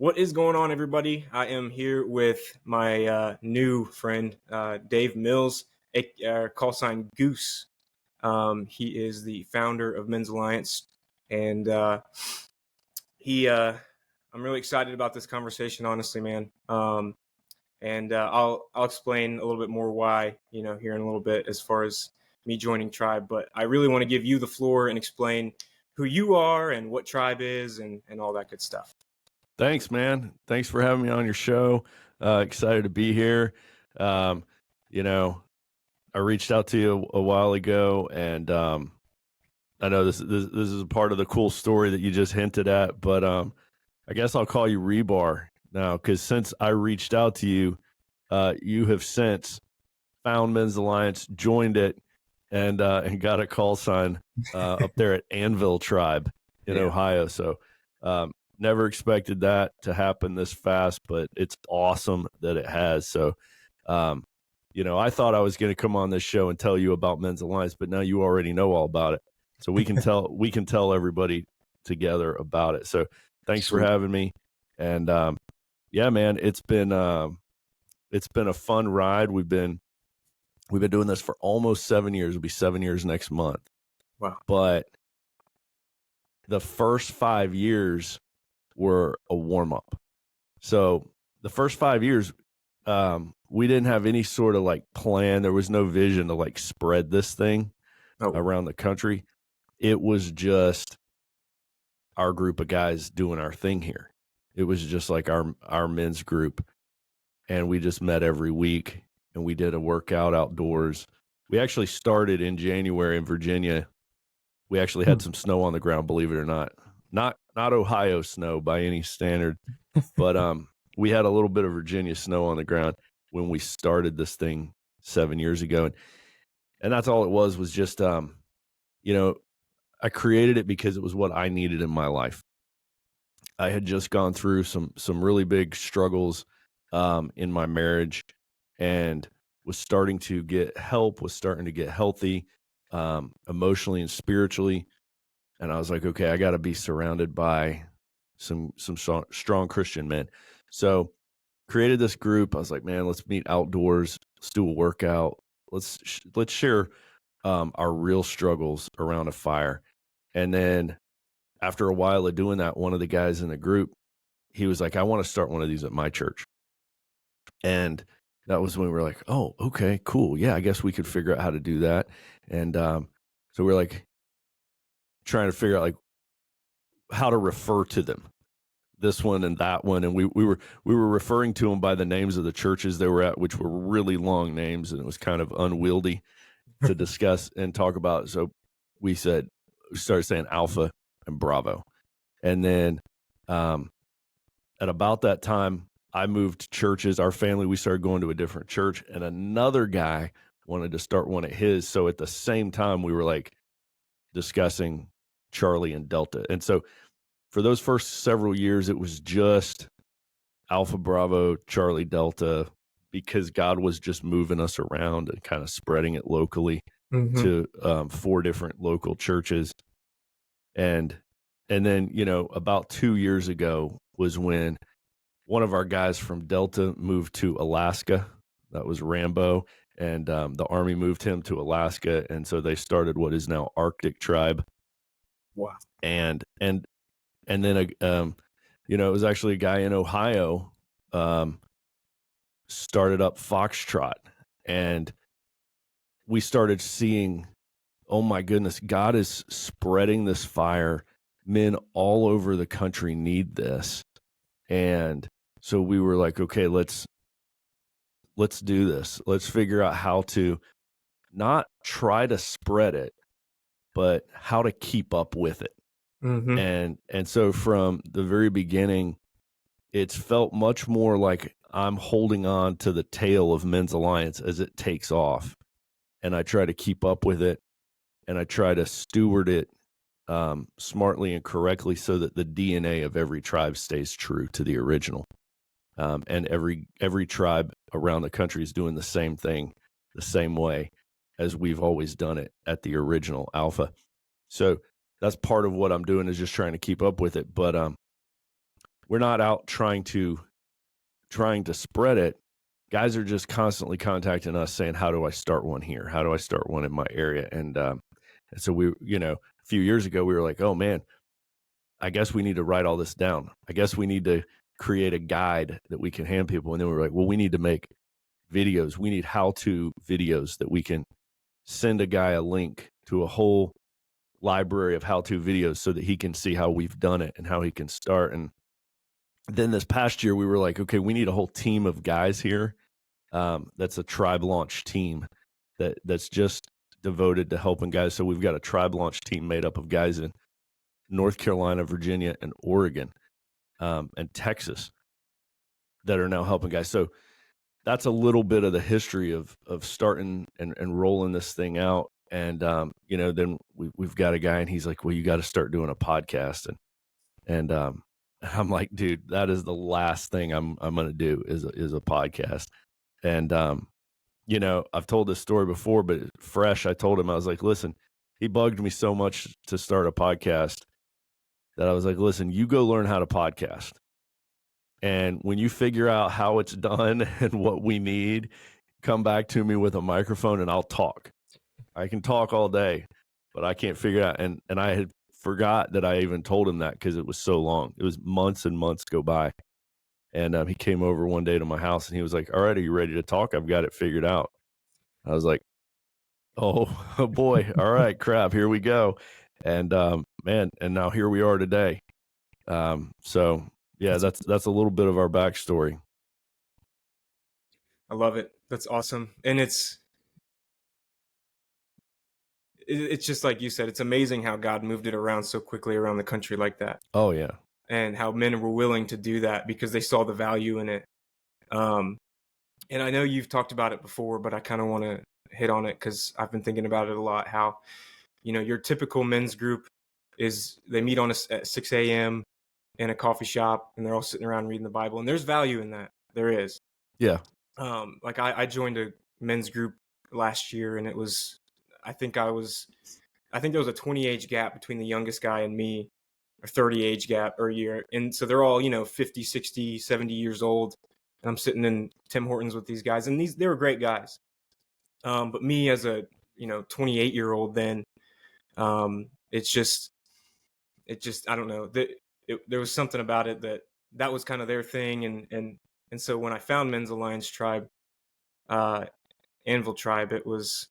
What is going on, everybody? I am here with my new friend, Dave Mills, call sign Goose. He is the founder of Men's Alliance, and I'm really excited about this conversation, honestly, man. And I'll explain a little bit more why, here in a little bit as far as me joining Tribe. But I really want to give you the floor and explain who you are and what Tribe is and all that good stuff. Thanks, man. Thanks for having me on your show. Excited to be here. You know, I reached out to you a while ago, and I know this is a part of the cool story that you just hinted at, but I guess I'll call you Rebar now, because since I reached out to you, you have since found Men's Alliance, joined it, and got a call sign up there at Anvil Tribe in Ohio. So never expected that to happen this fast, but it's awesome that it has. So, I thought I was going to come on this show and tell you about Men's Alliance, but now you already know all about it. So we can tell everybody together about it. So thanks for having me. And yeah, man, it's been a fun ride. We've been doing this for almost 7 years. It'll be 7 years next month. Wow. But the first 5 years were a warm-up. So the first 5 years, we didn't have any sort of plan. There was no vision to spread this thing around the country. It was just our group of guys doing our thing here. It was just like our men's group, and we just met every week, and we did a workout outdoors. We actually started in January in Virginia. We actually had some snow on the ground, believe it or not. Not Ohio snow by any standard, but we had a little bit of Virginia snow on the ground when we started this thing 7 years ago. And that's all it was just, I created it because it was what I needed in my life. I had just gone through some really big struggles in my marriage, and was starting to get help, was starting to get healthy emotionally and spiritually. And I was like, okay, I got to be surrounded by some strong Christian men. So created this group. I was like, man, let's meet outdoors. Let's do a workout. Let's share our real struggles around a fire. And then after a while of doing that, one of the guys in the group, he was like, I want to start one of these at my church. And that was when we were like, oh, okay, cool. Yeah, I guess we could figure out how to do that. And so we're trying to figure out how to refer to them, this one and that one. And we were referring to them by the names of the churches they were at, which were really long names, and it was kind of unwieldy to discuss and talk about. So we started saying Alpha and Bravo. And then at about that time, I moved churches. Our family, we started going to a different church, and another guy wanted to start one at his. So at the same time, we were discussing Charlie and Delta. And so for those first several years, it was just Alpha, Bravo, Charlie, Delta, because God was just moving us around and kind of spreading it locally to 4 different local churches. And then, about 2 years ago was when one of our guys from Delta moved to Alaska. That was Rambo. And the Army moved him to Alaska. And so they started what is now Arctic Tribe. Wow. And then, it was actually a guy in Ohio started up Foxtrot. And we started seeing, oh my goodness, God is spreading this fire. Men all over the country need this. And so we were like, okay, let's do this. Let's figure out how to not try to spread it, but how to keep up with it. And so from the very beginning, it's felt much more like I'm holding on to the tail of Men's Alliance as it takes off. And I try to keep up with it, and I try to steward it smartly and correctly so that the DNA of every tribe stays true to the original. And every tribe around the country is doing the same thing, the same way as we've always done it at the original Alpha. So that's part of what I'm doing, is just trying to keep up with it. But we're not out trying to spread it. Guys are just constantly contacting us saying, how do I start one here? How do I start one in my area? And so we, a few years ago, we were like, oh man, I guess we need to write all this down. I guess we need to create a guide that we can hand people. And then we were like, well, we need to make videos. We need how-to videos that we can send a guy a link to a whole library of how-to videos so that he can see how we've done it and how he can start. And then this past year, we were like, okay, we need a whole team of guys here. That's a tribe launch team that's just devoted to helping guys. So we've got a tribe launch team made up of guys in North Carolina, Virginia, and Oregon, and Texas that are now helping guys. So that's a little bit of the history of starting and rolling this thing out. And then we've got a guy, and he's like, well, you got to start doing a podcast. And I'm like, dude, that is the last thing I'm going to do is a podcast. And I've told this story before, but fresh, I told him, I was like, listen, he bugged me so much to start a podcast that I was like, listen, you go learn how to podcast. And when you figure out how it's done and what we need, come back to me with a microphone and I'll talk. I can talk all day, but I can't figure it out. And I had forgot that I even told him that because it was so long. It was months and months go by. And he came over one day to my house and he was like, all right, are you ready to talk? I've got it figured out. I was like, oh boy. All right, crap. Here we go. And man, and now here we are today. So yeah, that's a little bit of our backstory. I love it. That's awesome. And it's just like you said, it's amazing how God moved it around so quickly around the country like that. Oh yeah. And how men were willing to do that because they saw the value in it. And I know you've talked about it before, but I kind of want to hit on it because I've been thinking about it a lot. How, your typical men's group is they meet at 6 a.m. in a coffee shop and they're all sitting around reading the Bible. And there's value in that. There is. Yeah. Like I joined a men's group last year, and it was, I think there was a 20 age gap between the youngest guy and me, or 30 age gap or a year. And so they're all, 50, 60, 70 years old. And I'm sitting in Tim Hortons with these guys, and they were great guys. But me as a, 28-year-old then, it's just, I don't know, there was something about it that was kind of their thing. And so when I found Men's Alliance Tribe, Anvil Tribe, it was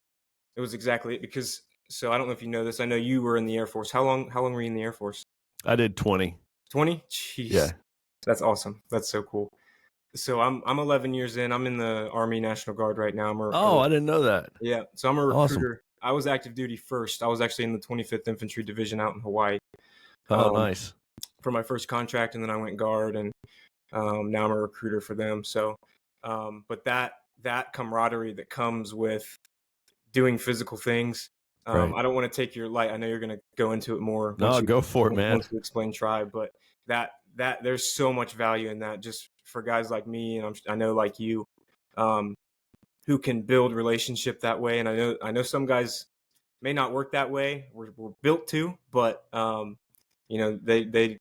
exactly it. Because, so I don't know if you know this, I know you were in the Air Force. How long were you in the Air Force? I did 20. 20? Jeez. Yeah. That's awesome. That's so cool. So I'm 11 years in. I'm in the Army National Guard right now. I didn't know that. Yeah. So I'm a recruiter. Awesome. I was active duty first. I was actually in the 25th Infantry Division out in Hawaii. Oh, nice. For my first contract, and then I went guard, and now I'm a recruiter for them. So, but that camaraderie that comes with doing physical things, Right. I don't want to take your light. I know you're going to go into it more. No, go for it, man. Once you explain tribe, but that there's so much value in that, just for guys like me, and I know like you, who can build relationship that way. And I know some guys may not work that way. We're built to, but they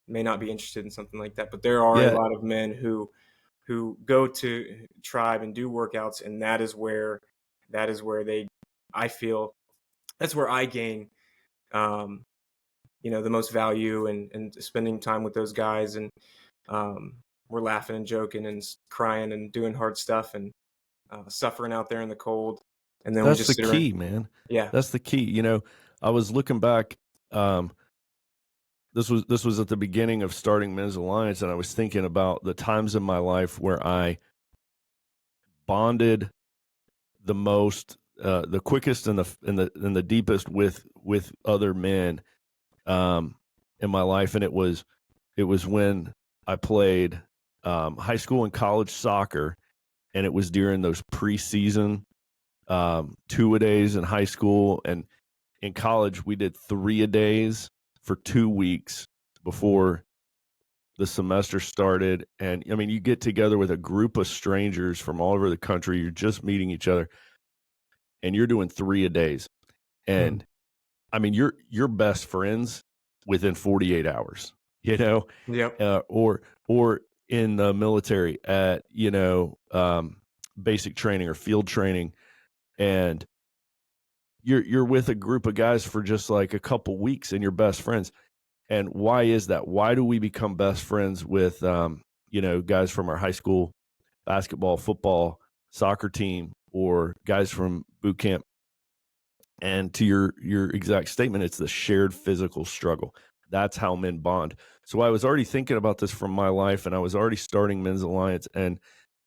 may not be interested in something like that. But there are a lot of men who go to tribe and do workouts, and that is where I feel that's where I gain the most value, and spending time with those guys, and we're laughing and joking and crying and doing hard stuff and suffering out there in the cold. And then that's we just the key, man. Yeah, that's the key. I was looking back. This was at the beginning of starting Men's Alliance, and I was thinking about the times in my life where I bonded the most, the quickest, and the deepest with other men in my life, and it was when I played high school and college soccer, and it was during those preseason 2-a-days in high school, and in college we did 3-a-days for 2 weeks before the semester started. And I mean, you get together with a group of strangers from all over the country, you're just meeting each other, and you're doing 3-a-days, and I mean, you're best friends within 48 hours. you know, Yep. or in the military at, basic training or field training, and you're with a group of guys for just like a couple weeks and you're best friends. And why is that? Why do we become best friends with, guys from our high school basketball, football, soccer team, or guys from boot camp? And to your exact statement, it's the shared physical struggle. That's how men bond. So I was already thinking about this from my life, and I was already starting Men's Alliance, and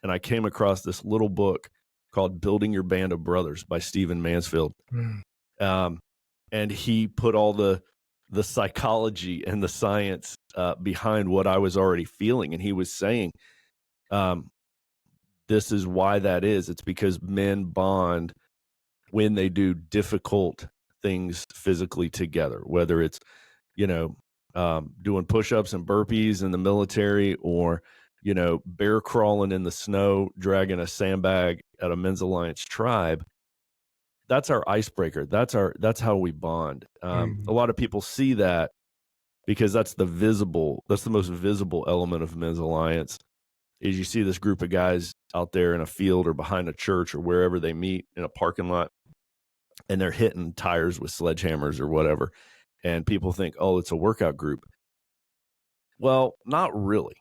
I came across this little book called "Building Your Band of Brothers" by Stephen Mansfield. Mm. And he put all the psychology and the science behind what I was already feeling, and he was saying, this is why that is. It's because men bond when they do difficult things physically together, whether it's, doing push-ups and burpees in the military, or, bear crawling in the snow, dragging a sandbag at a Men's Alliance tribe. That's our icebreaker. That's how we bond. A lot of people see that because that's the most visible element of Men's Alliance, is you see this group of guys out there in a field or behind a church or wherever they meet in a parking lot, and they're hitting tires with sledgehammers or whatever. And people think, oh, it's a workout group. Well, not really.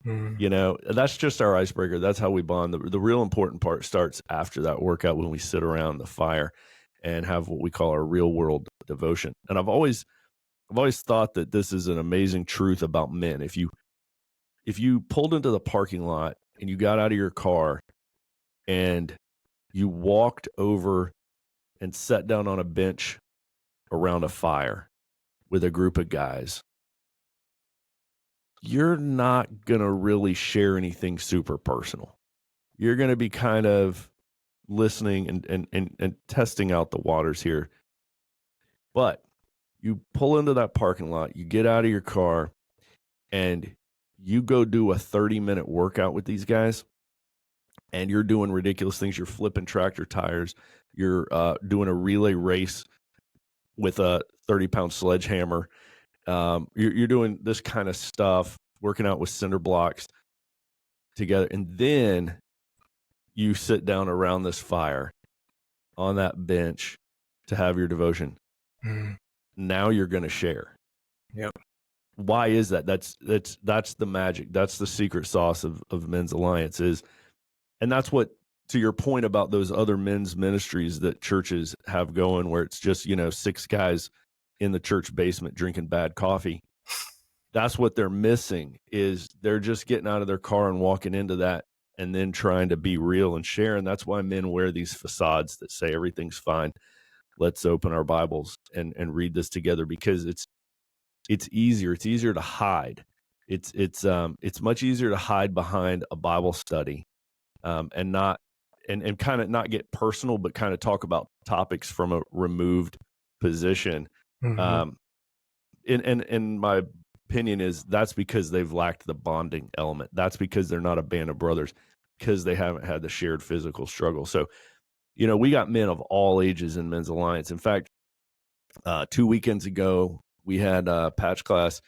That's just our icebreaker. That's how we bond. The real important part starts after that workout, when we sit around the fire and have what we call our real world devotion. And I've always thought that this is an amazing truth about men. If you pulled into the parking lot and you got out of your car and you walked over and sat down on a bench around a fire with a group of guys, you're not going to really share anything super personal. You're going to be kind of listening and testing out the waters here. But you pull into that parking lot, you get out of your car, and you go do a 30-minute workout with these guys, and you're doing ridiculous things. You're flipping tractor tires. You're doing a relay race with a 30-pound sledgehammer. You're doing this kind of stuff, working out with cinder blocks together. And then you sit down around this fire on that bench to have your devotion. Now you're going to share. Yep. Why is that? That's the magic. That's the secret sauce of Men's Alliance is. And that's what, to your point about those other men's ministries that churches have going, where it's just, 6 guys in the church basement drinking bad coffee. That's what they're missing, is they're just getting out of their car and walking into that and then trying to be real and share. And that's why men wear these facades that say everything's fine. Let's open our Bibles and read this together, because it's easier. It's easier to hide. It's much easier to hide behind a Bible study, and not and kind of not get personal, but kind of talk about topics from a removed position. In my opinion, is that's because they've lacked the bonding element. That's because they're not a band of brothers, because they haven't had the shared physical struggle. So, we got men of all ages in Men's Alliance. In fact, 2 weekends ago, we had Patch Class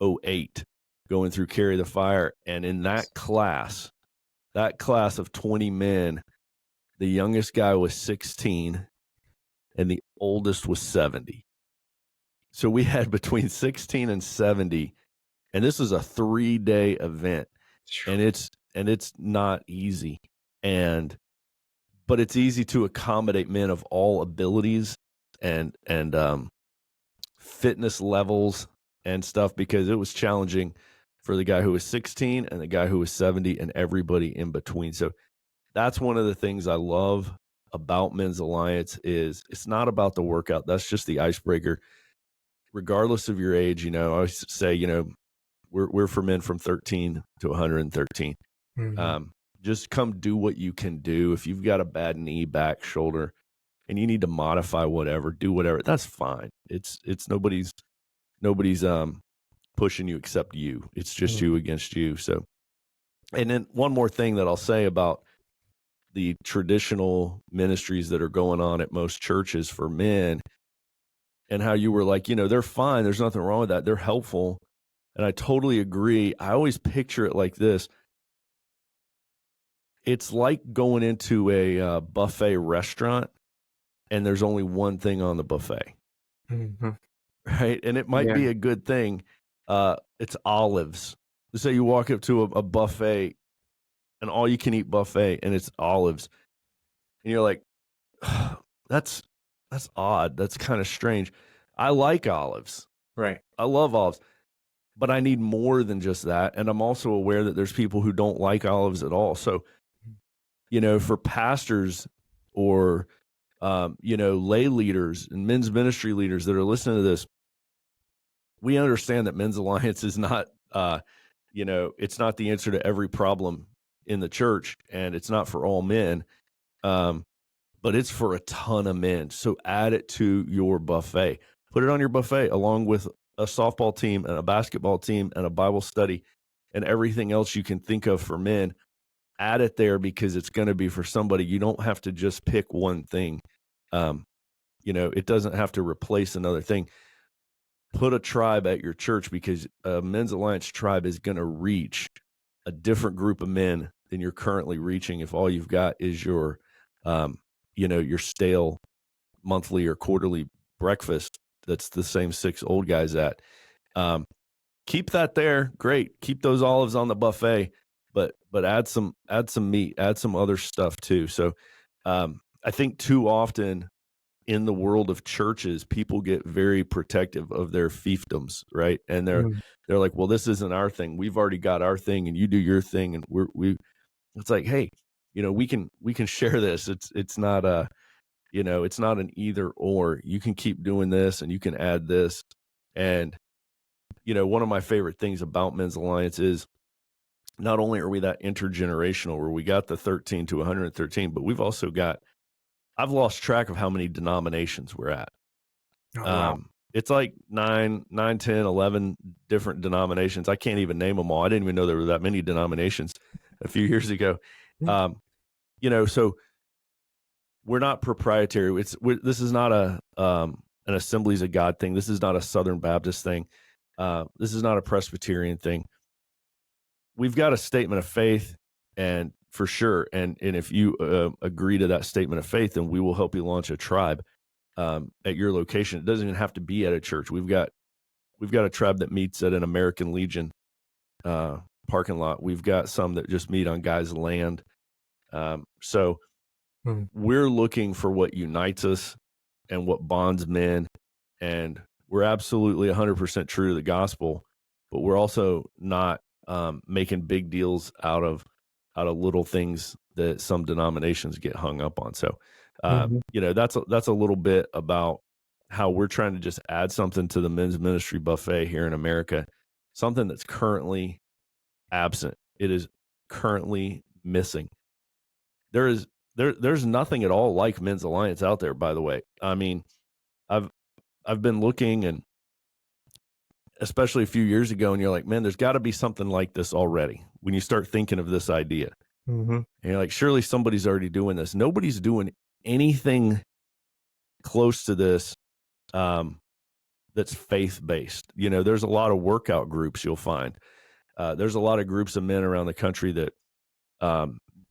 08 going through Carry the Fire. And in that class of 20 men, the youngest guy was 16 and the oldest was 70. So we had between 16 and 70, and this is a 3-day event, and it's not easy. But it's easy to accommodate men of all abilities and fitness levels and stuff, because it was challenging for the guy who was 16 and the guy who was 70 and everybody in between. So that's one of the things I love about Men's Alliance, is it's not about the workout. That's just the icebreaker. Regardless of your age, I always say, we're for men from 13 to 113. Just come do what you can do. If you've got a bad knee, back, shoulder, and you need to modify whatever, do whatever, that's fine. It's nobody's pushing you except you. It's just you against you. So, and then one more thing that I'll say about the traditional ministries that are going on at most churches for men, and how you were like, they're fine. There's nothing wrong with that. They're helpful. And I totally agree. I always picture it like this. It's like going into a buffet restaurant and there's only one thing on the buffet, Mm-hmm. right? And it might Yeah. be a good thing. It's olives. Let's say you walk up to a buffet, an all you can eat buffet, and it's olives. And you're like, that's odd. That's kind of strange. I like olives. Right. I love olives, but I need more than just that. And I'm also aware that there's people who don't like olives at all. So, for pastors or, lay leaders and men's ministry leaders that are listening to this, we understand that Men's Alliance is not, it's not the answer to every problem in the church, and it's not for all men. But it's for a ton of men. So add it to your buffet. Put it on your buffet along with a softball team and a basketball team and a Bible study and everything else you can think of for men. Add it there because it's going to be for somebody. You don't have to just pick one thing. It doesn't have to replace another thing. Put a tribe at your church because a Men's Alliance tribe is going to reach a different group of men than you're currently reaching if all you've got is your your stale monthly or quarterly breakfast that's the same 6 old guys at. Keep that there. Great. Keep those olives on the buffet, but add some meat, add some other stuff too. So I think too often in the world of churches, people get very protective of their fiefdoms, right? And they're like, well, this isn't our thing. We've already got our thing and you do your thing. And it's like, hey, we can share this. It's not it's not an either or. You can keep doing this and you can add this. And, one of my favorite things about Men's Alliance is not only are we that intergenerational where we got the 13 to 113, but we've also got, I've lost track of how many denominations we're at. Oh, wow. It's like 9, 10, 11 different denominations. I can't even name them all. I didn't even know there were that many denominations a few years ago. So we're not proprietary. This is not an Assemblies of God thing. This is not a Southern Baptist thing. This is not a Presbyterian thing. We've got a statement of faith, and for sure. And if you agree to that statement of faith, then we will help you launch a tribe at your location. It doesn't even have to be at a church. We've got a tribe that meets at an American Legion parking lot. We've got some that just meet on guys' land. So we're looking for what unites us and what bonds men, and we're absolutely 100% true to the gospel, but we're also not making big deals out of little things that some denominations get hung up on. So, that's a little bit about how we're trying to just add something to the men's ministry buffet here in America, something that's currently absent. It is currently missing. There's nothing at all like Men's Alliance out there, by the way. I mean, I've been looking, and especially a few years ago, and you're like, man, there's got to be something like this already when you start thinking of this idea. And you're like, surely somebody's already doing this. Nobody's doing anything close to this that's faith-based. There's a lot of workout groups you'll find. There's a lot of groups of men around the country that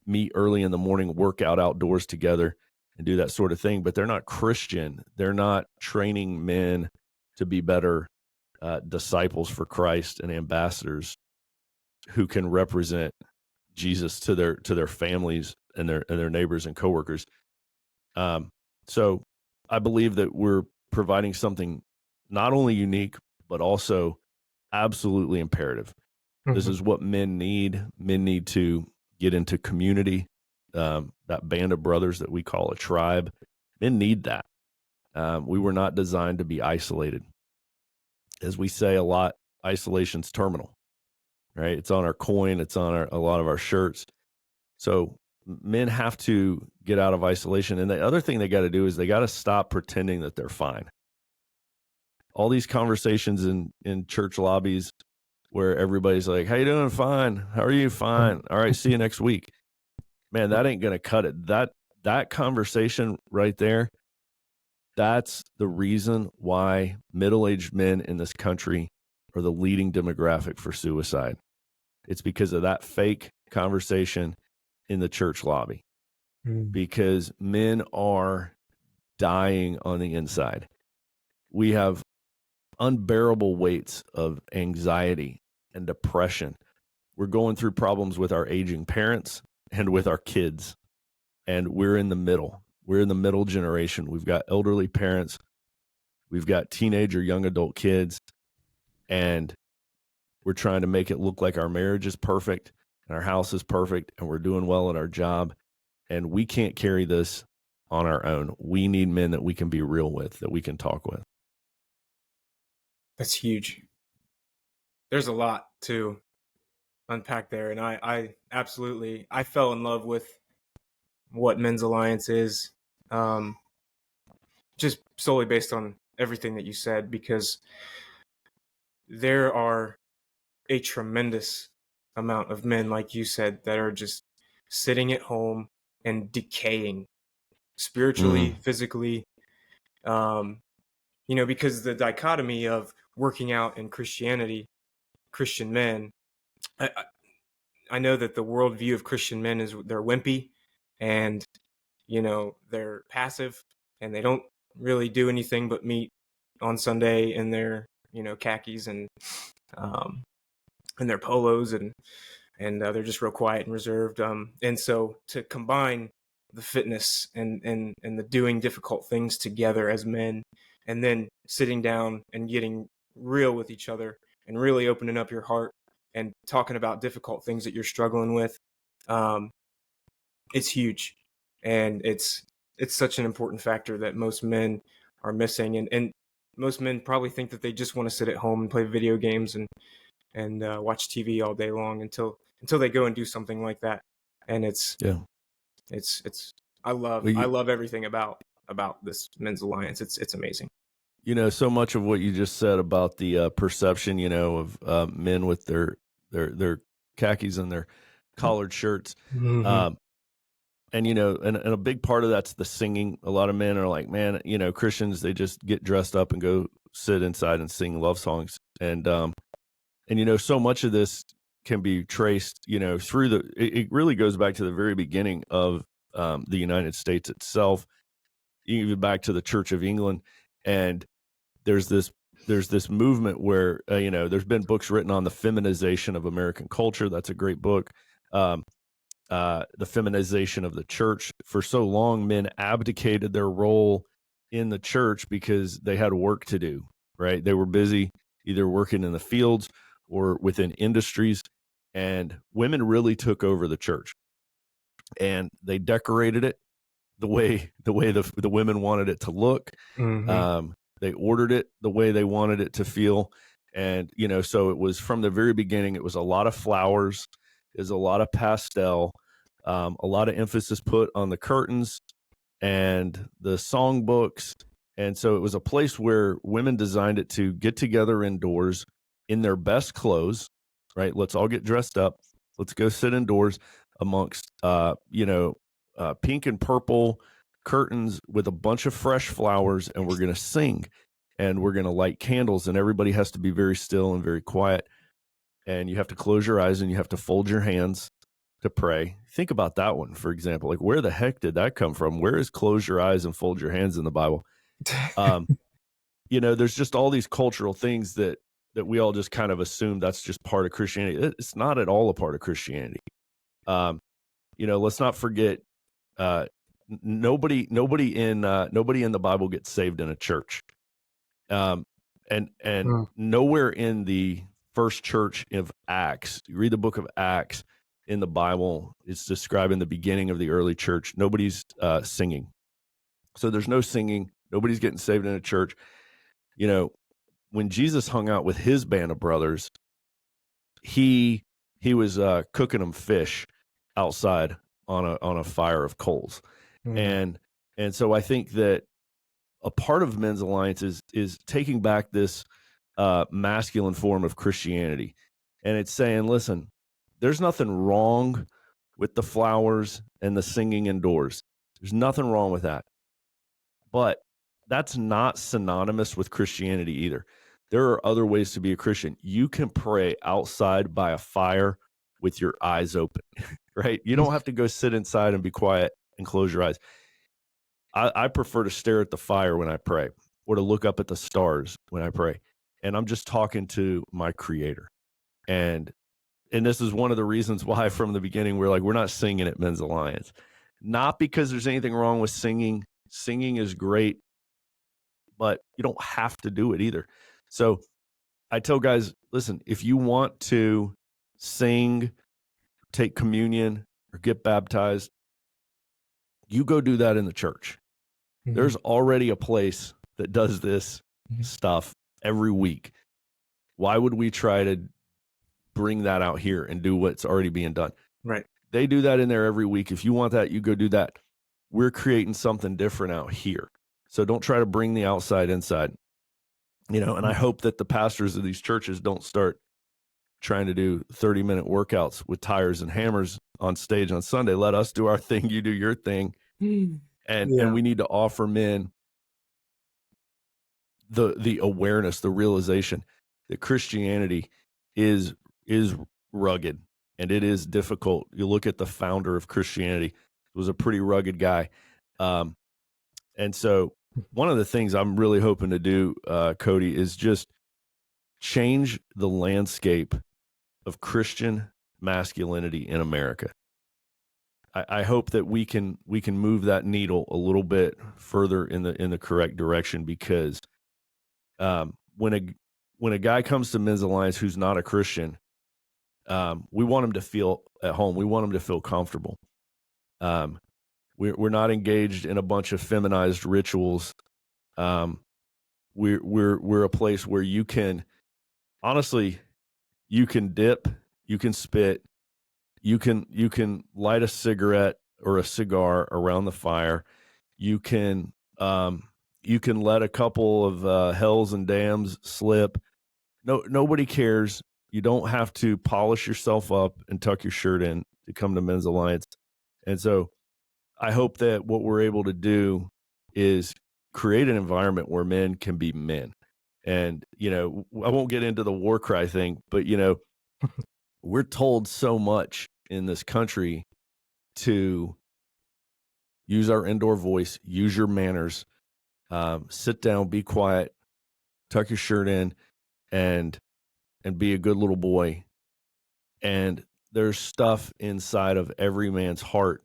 meet early in the morning, work out outdoors together and do that sort of thing, but they're not Christian. They're not training men to be better disciples for Christ and ambassadors who can represent Jesus to their families and their neighbors and coworkers. So I believe that we're providing something not only unique, but also absolutely imperative. This is what men need. Men need to get into community, that band of brothers that we call a tribe. Men need that. We were not designed to be isolated. As we say a lot, isolation's terminal, right? It's on our coin. It's on a lot of our shirts. So men have to get out of isolation. And the other thing they got to do is they got to stop pretending that they're fine. All these conversations in church lobbies where everybody's like, how you doing? Fine. How are you? Fine. All right. See you next week. Man, that ain't going to cut it. That conversation right there, that's the reason why middle-aged men in this country are the leading demographic for suicide. It's because of that fake conversation in the church lobby, because men are dying on the inside. We have unbearable weights of anxiety and depression. We're going through problems with our aging parents and with our kids, and we're in the middle. We're in the middle generation. We've got elderly parents, we've got teenager, young adult kids, and we're trying to make it look like our marriage is perfect and our house is perfect and we're doing well at our job. And we can't carry this on our own. We need men that we can be real with, that we can talk with. That's huge. There's a lot to unpack there. And I absolutely, I fell in love with what Men's Alliance is, just solely based on everything that you said, because there are a tremendous amount of men, like you said, that are just sitting at home and decaying spiritually, physically, because the dichotomy of working out in Christianity, Christian men, I know that the worldview of Christian men is they're wimpy and, they're passive and they don't really do anything but meet on Sunday in their, khakis and their polos and they're just real quiet and reserved. And so to combine the fitness and the doing difficult things together as men, and then sitting down and getting real with each other and really opening up your heart and talking about difficult things that you're struggling with, it's huge. And it's such an important factor that most men are missing. And most men probably think that they just want to sit at home and play video games and watch TV all day long until they go and do something like that. And it's I love everything about this Men's Alliance. It's amazing. So much of what you just said about the perception, of men with their khakis and their collared shirts. Mm-hmm. And a big part of that's the singing. A lot of men are like, man, Christians, they just get dressed up and go sit inside and sing love songs. And so much of this can be traced, through it really goes back to the very beginning of the United States itself, even back to the Church of England. And there's this movement where, there's been books written on the feminization of American culture. That's a great book. The feminization of the church. For so long, men abdicated their role in the church because they had work to do, right? They were busy either working in the fields or within industries, and women really took over the church, and they decorated it the way the women wanted it to look. Mm-hmm. They ordered it the way they wanted it to feel. And, so it was from the very beginning, it was a lot of flowers, is a lot of pastel, a lot of emphasis put on the curtains and the songbooks. And so it was a place where women designed it to get together indoors in their best clothes, right? Let's all get dressed up. Let's go sit indoors amongst, pink and purple curtains with a bunch of fresh flowers, and we're going to sing and we're going to light candles, and everybody has to be very still and very quiet. And you have to close your eyes and you have to fold your hands to pray. Think about that one, for example. Like, where the heck did that come from? Where is close your eyes and fold your hands in the Bible? There's just all these cultural things that we all just kind of assume that's just part of Christianity. It's not at all a part of Christianity. Let's not forget, nobody in the Bible gets saved in a church. And nowhere in the first church of Acts, you read the book of Acts in the Bible, it's describing the beginning of the early church. Nobody's singing. So there's no singing. Nobody's getting saved in a church. When Jesus hung out with his band of brothers, he was cooking them fish outside on a fire of coals. Mm-hmm. And so I think that a part of Men's Alliance is taking back this masculine form of Christianity. And it's saying, listen, there's nothing wrong with the flowers and the singing indoors. There's nothing wrong with that. But that's not synonymous with Christianity either. There are other ways to be a Christian. You can pray outside by a fire with your eyes open, right? You don't have to go sit inside and be quiet and close your eyes. I prefer to stare at the fire when I pray, or to look up at the stars when I pray. And I'm just talking to my creator. And this is one of the reasons why from the beginning we're not singing at Men's Alliance. Not because there's anything wrong with singing. Singing is great, but you don't have to do it either. So I tell guys, listen, if you want to sing, take communion, or get baptized, you go do that in the church. There's already a place that does this stuff every week. Why would we try to bring that out here and do what's already being done? Right. They do that in there every week. If you want that, you go do that. We're creating something different out here. So don't try to bring the outside inside. And I hope that the pastors of these churches don't start trying to do 30-minute workouts with tires and hammers on stage on Sunday. Let us do our thing. You do your thing. And we need to offer men the awareness, the realization that Christianity is rugged and it is difficult. You look at the founder of Christianity, was a pretty rugged guy. And so one of the things I'm really hoping to do, Cody, is just change the landscape of Christian masculinity in America. I hope that we can move that needle a little bit further in the correct direction, because when a guy comes to Men's Alliance who's not a Christian, we want him to feel at home. We want him to feel comfortable. We're not engaged in a bunch of feminized rituals. We're a place where you can, honestly, you can dip, you can spit, you can light a cigarette or a cigar around the fire. You can let a couple of hells and dams slip. Nobody cares. You don't have to polish yourself up and tuck your shirt in to come to Men's Alliance. And so I hope that what we're able to do is create an environment where men can be men. And, I won't get into the war cry thing, but, we're told so much in this country to use our indoor voice, use your manners, sit down, be quiet, tuck your shirt in, and be a good little boy. And there's stuff inside of every man's heart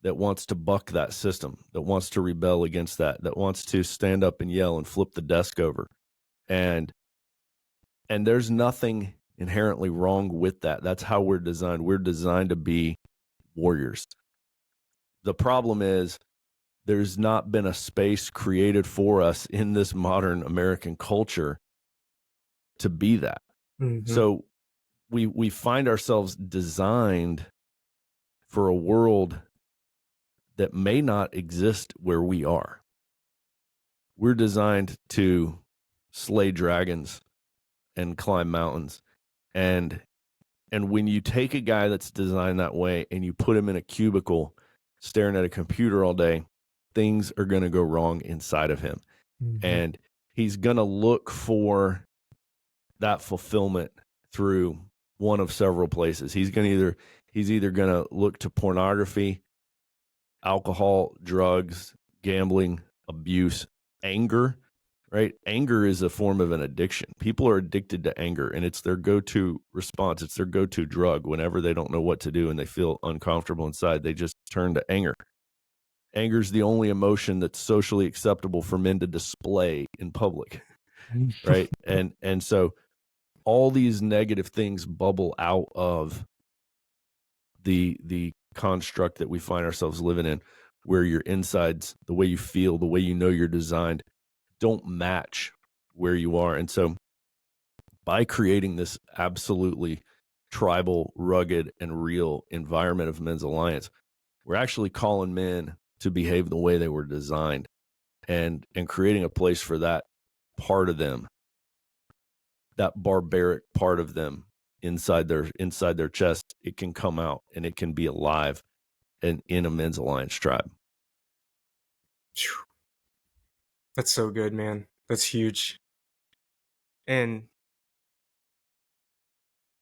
that wants to buck that system, that wants to rebel against that wants to stand up and yell and flip the desk over. And there's nothing inherently wrong with that. That's how we're designed. We're designed to be warriors. The problem is there's not been a space created for us in this modern American culture to be that. So we find ourselves designed for a world that may not exist where we are. We're designed to slay dragons and climb mountains. And when you take a guy that's designed that way and you put him in a cubicle staring at a computer all day, things are going to go wrong inside of him. And he's going to look for that fulfillment through one of several places. He's either going to look to pornography, alcohol, drugs, gambling, abuse, anger, right? Anger is a form of an addiction. People are addicted to anger, and it's their go-to response. It's their go-to drug. Whenever they don't know what to do and they feel uncomfortable inside, they just turn to anger. Anger is the only emotion that's socially acceptable for men to display in public, right? And so all these negative things bubble out of the construct that we find ourselves living in, where your insides, the way you feel, the way you know you're designed, don't match where you are. And so by creating this absolutely tribal, rugged, and real environment of Men's Alliance, we're actually calling men to behave the way they were designed, and creating a place for that part of them, that barbaric part of them inside their chest. It can come out and it can be alive and in a Men's Alliance tribe. That's so good, man. That's huge. And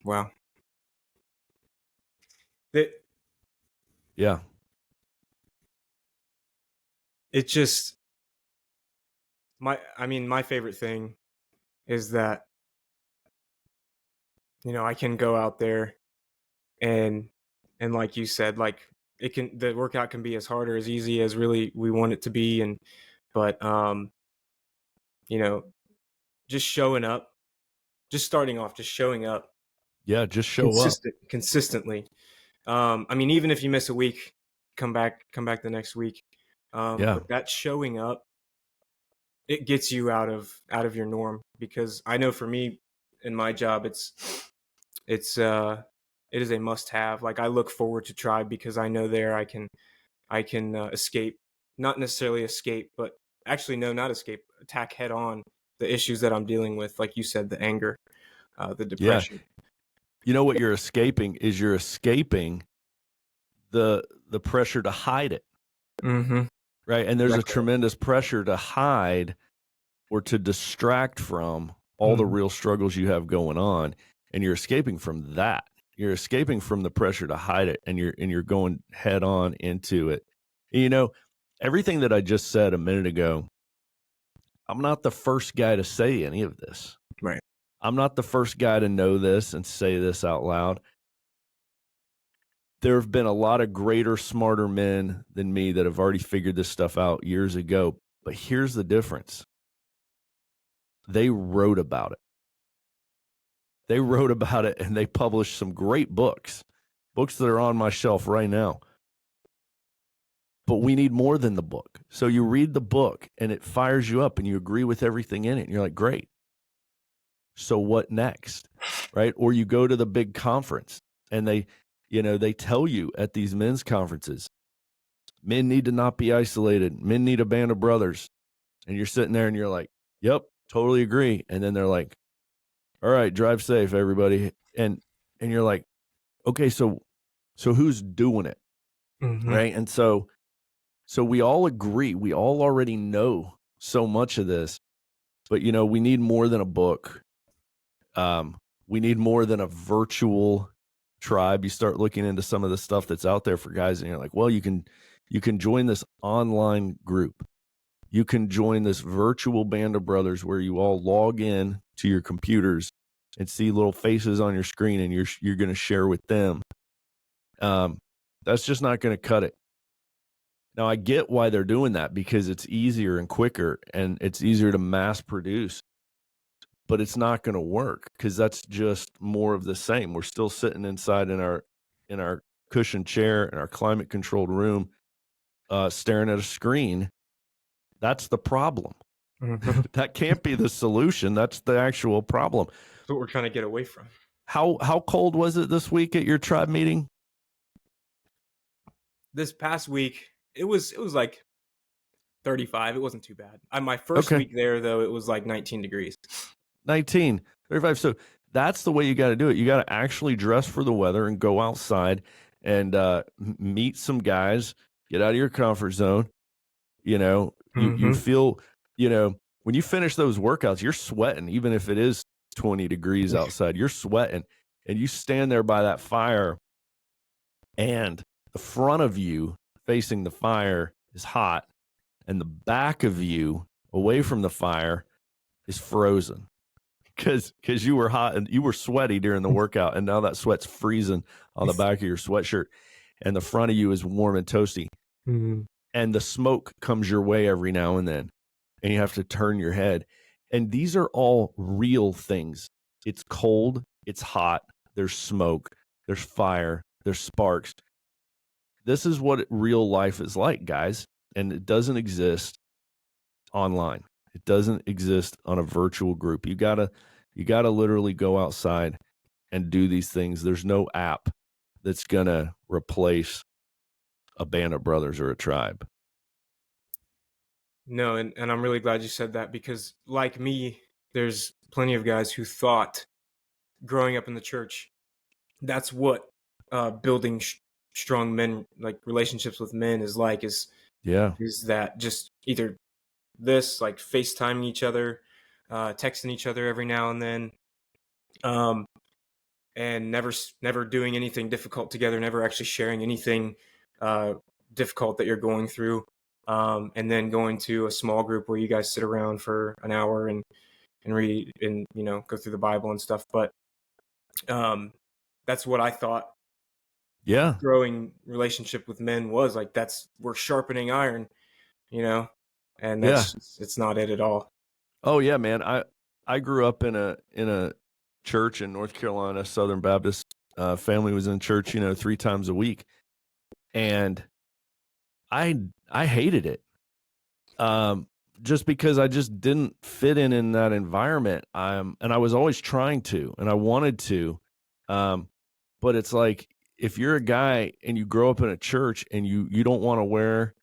wow. It Yeah. it just my favorite thing is that, I can go out there and like you said, like the workout can be as hard or as easy as really we want it to be. But you know, just showing up, just starting off, just showing up Yeah. Just show up. consistently. Even if you miss a week, come back the next week. Yeah. But that showing up, it gets you out of your norm, because I know for me in my job, it's it is a must have. Like, I look forward to Tribe because I know there I can escape, not necessarily escape, but actually no, not escape, attack head on the issues that I'm dealing with. Like you said, the anger, the Yeah. depression. You know what you're escaping is you're escaping the pressure to hide it, Mm-hmm. right? And there's a Exactly. tremendous pressure to hide or to distract from all the Mm-hmm. real struggles you have going on, and you're escaping from that. You're escaping from the pressure to hide it, and you're going head on into it. You know, everything that I just said a minute ago, I'm not the first guy to say any of this. Right. I'm not the first guy to know this and say this out loud. There have been a lot of greater, smarter men than me that have already figured this stuff out years ago. But here's the difference. They wrote about it. They wrote about it, and they published some great books that are on my shelf right now. But we need more than the book. So you read the book and it fires you up and you agree with everything in it. And you're like, great. So what next? Right? Or you go to the big conference and they tell you at these men's conferences, men need to not be isolated. Men need a band of brothers. And you're sitting there and you're like, yep, totally agree. And then they're like, all right, drive safe, everybody. And you're like, okay, so who's doing it? Mm-hmm. Right. And so we all agree, we all already know so much of this, but we need more than a book. We need more than a virtual tribe. You start looking into some of the stuff that's out there for guys, and you're like, well, you can join this online group. You can join this virtual band of brothers where you all log in to your computers and see little faces on your screen, and you're going to share with them. That's just not going to cut it. Now, I get why they're doing that, because it's easier and quicker and it's easier to mass produce, but it's not going to work because that's just more of the same. We're still sitting inside in our cushioned chair in our climate controlled room, staring at a screen. That's the problem. Mm-hmm. That can't be the solution. That's the actual problem. That's what we're trying to get away from. How cold was it this week at your tribe meeting? This past week, it was like 35. It wasn't too bad. My first Okay. week there, though, it was like 19 degrees. 19, 35. So that's the way you got to do it. You got to actually dress for the weather and go outside and meet some guys, get out of your comfort zone. You Mm-hmm. feel, when you finish those workouts, you're sweating, even if it is 20 degrees outside, you're sweating, and you stand there by that fire, and the front of you facing the fire is hot, and the back of you away from the fire is frozen. Because you were hot and you were sweaty during the workout, and now that sweat's freezing on the back of your sweatshirt, and the front of you is warm and toasty. Mm-hmm. And the smoke comes your way every now and then, and you have to turn your head. And these are all real things. It's cold, it's hot, there's smoke, there's fire, there's sparks. This is what real life is like, guys, and it doesn't exist online. It doesn't exist on a virtual group. You gotta literally go outside and do these things. There's no app that's gonna replace a band of brothers or a tribe. No, and I'm really glad you said that, because like me, there's plenty of guys who thought growing up in the church, that's what building strong men, like relationships with men, is like, Yeah. is that just either this, like FaceTiming each other, texting each other every now and then, um, and never doing anything difficult together, never actually sharing anything uh, difficult that you're going through. And then going to a small group where you guys sit around for an hour and read and go through the Bible and stuff. But um, that's what I thought Yeah. growing relationship with men was like. That's we're sharpening iron, you know, and Yeah. it's not it at all. Oh yeah, man. I grew up in a church in North Carolina, Southern Baptist. Family was in church, 3 times a week, and I hated it. Just because I just didn't fit in that environment. And I was always trying to, and I wanted to, but it's like if you're a guy and you grow up in a church and you don't want to wear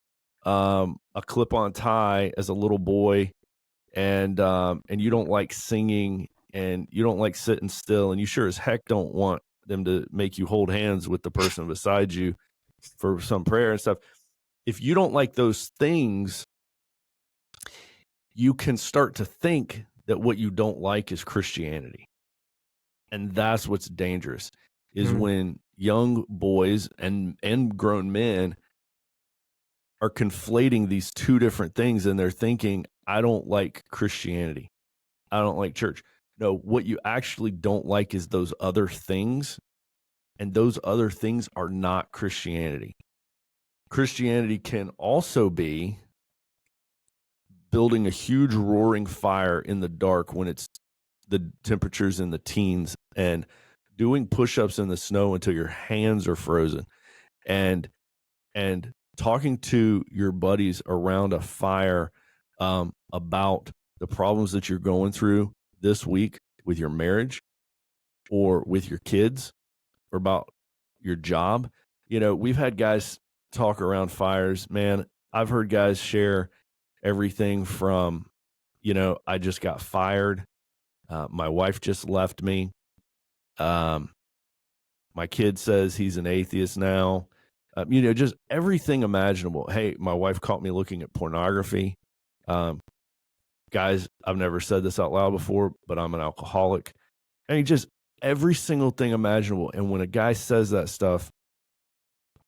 a clip-on tie as a little boy, and you don't like singing and you don't like sitting still, and you sure as heck don't want them to make you hold hands with the person beside you for some prayer and stuff. If you don't like those things, you can start to think that what you don't like is Christianity. And that's what's dangerous, is when young boys and grown men are conflating these two different things, and they're thinking, I don't like Christianity, I don't like church. No, what you actually don't like is those other things, and those other things are not Christianity. Christianity can also be building a huge roaring fire in the dark when it's the temperatures in the teens, and doing push-ups in the snow until your hands are frozen, and talking to your buddies around a fire about the problems that you're going through this week with your marriage or with your kids or about your job. We've had guys talk around fires, man. I've heard guys share everything from, I just got fired. My wife just left me. My kid says he's an atheist now. Just everything imaginable. Hey, my wife caught me looking at pornography. Guys, I've never said this out loud before, but I'm an alcoholic. I mean, just every single thing imaginable. And when a guy says that stuff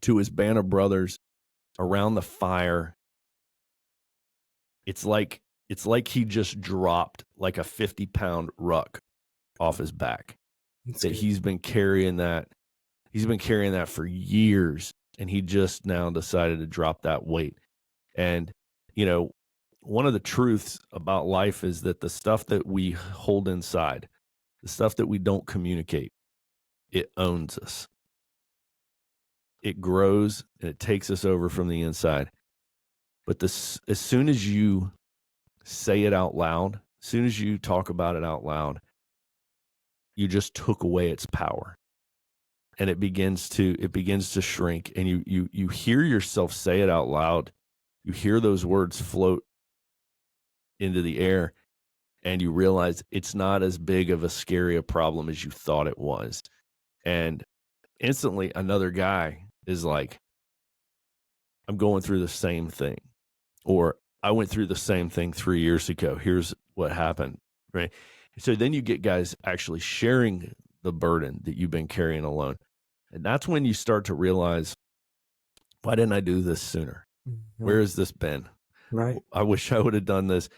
to his band of brothers around the fire, it's like he just dropped like a 50-pound ruck off his back. That's that good. He's been carrying that for years, and he just now decided to drop that weight. And one of the truths about life is that the stuff that we hold inside, the stuff that we don't communicate, it owns us. It grows and it takes us over from the inside. But as soon as you say it out loud, as soon as you talk about it out loud, you just took away its power. And it begins to shrink, and you hear yourself say it out loud. You hear those words float into the air, and you realize it's not as big of a scary a problem as you thought it was. And instantly another guy is like, I'm going through the same thing, or I went through the same thing 3 years ago. Here's what happened, right? So then you get guys actually sharing the burden that you've been carrying alone. And that's when you start to realize, why didn't I do this sooner? Where has this been? Right. I wish I would have done this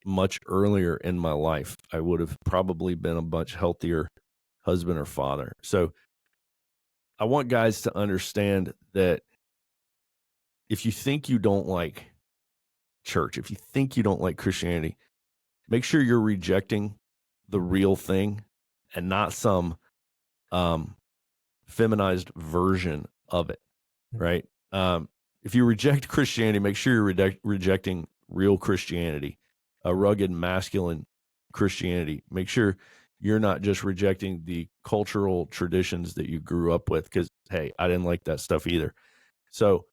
much earlier in my life. I would have probably been a much healthier husband or father. So I want guys to understand that if you think you don't like church, if you think you don't like Christianity, make sure you're rejecting the real thing and not some feminized version of it, right? If you reject Christianity, make sure you're rejecting real Christianity, a rugged, masculine Christianity. Make sure you're not just rejecting the cultural traditions that you grew up with, because, hey, I didn't like that stuff either. So,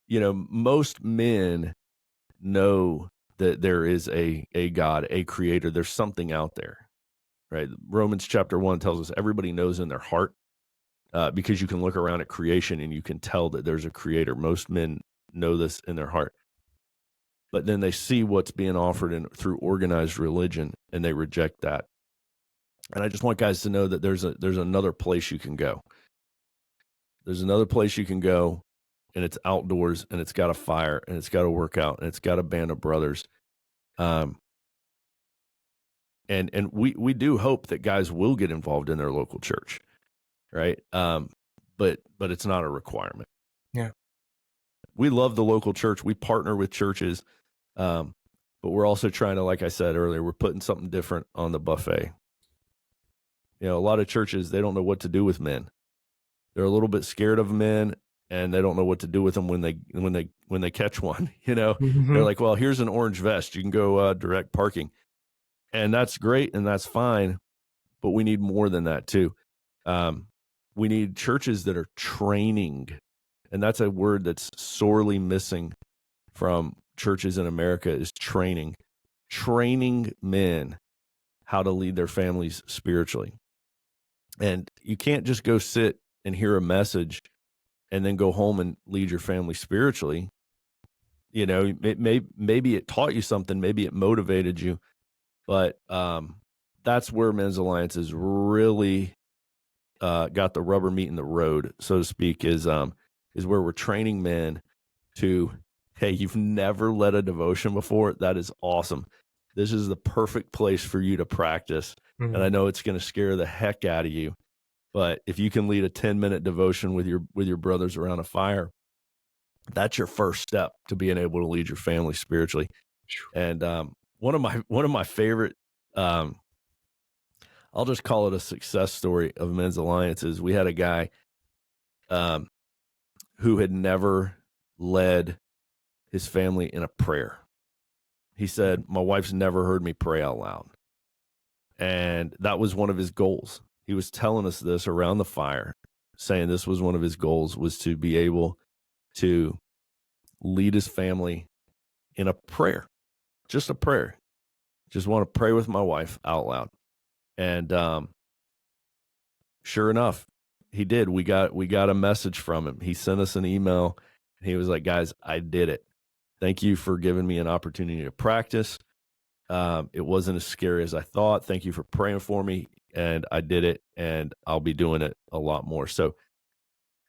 most men know that there is a God, a creator. There's something out there, right? Romans chapter 1 tells us everybody knows in their heart, because you can look around at creation and you can tell that there's a creator. Most men know this in their heart. but then they see what's being offered through organized religion, and they reject that. And I just want guys to know that there's another place you can go. There's another place you can go, and it's outdoors, and it's got a fire, and it's got a workout, and it's got a band of brothers. And we do hope that guys will get involved in their local church, right? But it's not a requirement. Yeah. We love the local church. We partner with churches, but we're also trying to, like I said earlier, we're putting something different on the buffet. You know, a lot of churches, they don't know what to do with men. They're a little bit scared of men, and they don't know what to do with them when they catch one. You know, Mm-hmm. They're like, well, here's an orange vest. You can go direct parking, and that's great and that's fine, but we need more than that too. We need churches that are training, and that's a word that's sorely missing from churches in America is training men how to lead their families spiritually. And you can't just go sit and hear a message and then go home and lead your family spiritually. You know, maybe it taught you something, maybe it motivated you, but that's where Men's Alliance is really got the rubber meeting the road, so to speak, is where we're training men to, hey, you've never led a devotion before. That is awesome. This is the perfect place for you to practice. Mm-hmm. And I know it's going to scare the heck out of you, but if you can lead a 10-minute devotion with your brothers around a fire, that's your first step to being able to lead your family spiritually. And one of my favorite, I'll just call it a success story of Men's Alliance is we had a guy who had never led his family in a prayer. He said, my wife's never heard me pray out loud. And that was one of his goals. He was telling us this around the fire, saying this was one of his goals, was to be able to lead his family in a prayer, just a prayer. Just want to pray with my wife out loud. And sure enough, he did. We got a message from him. He sent us an email. And he was like, guys, I did it. Thank you for giving me an opportunity to practice. It wasn't as scary as I thought. Thank you for praying for me. And I did it, and I'll be doing it a lot more. So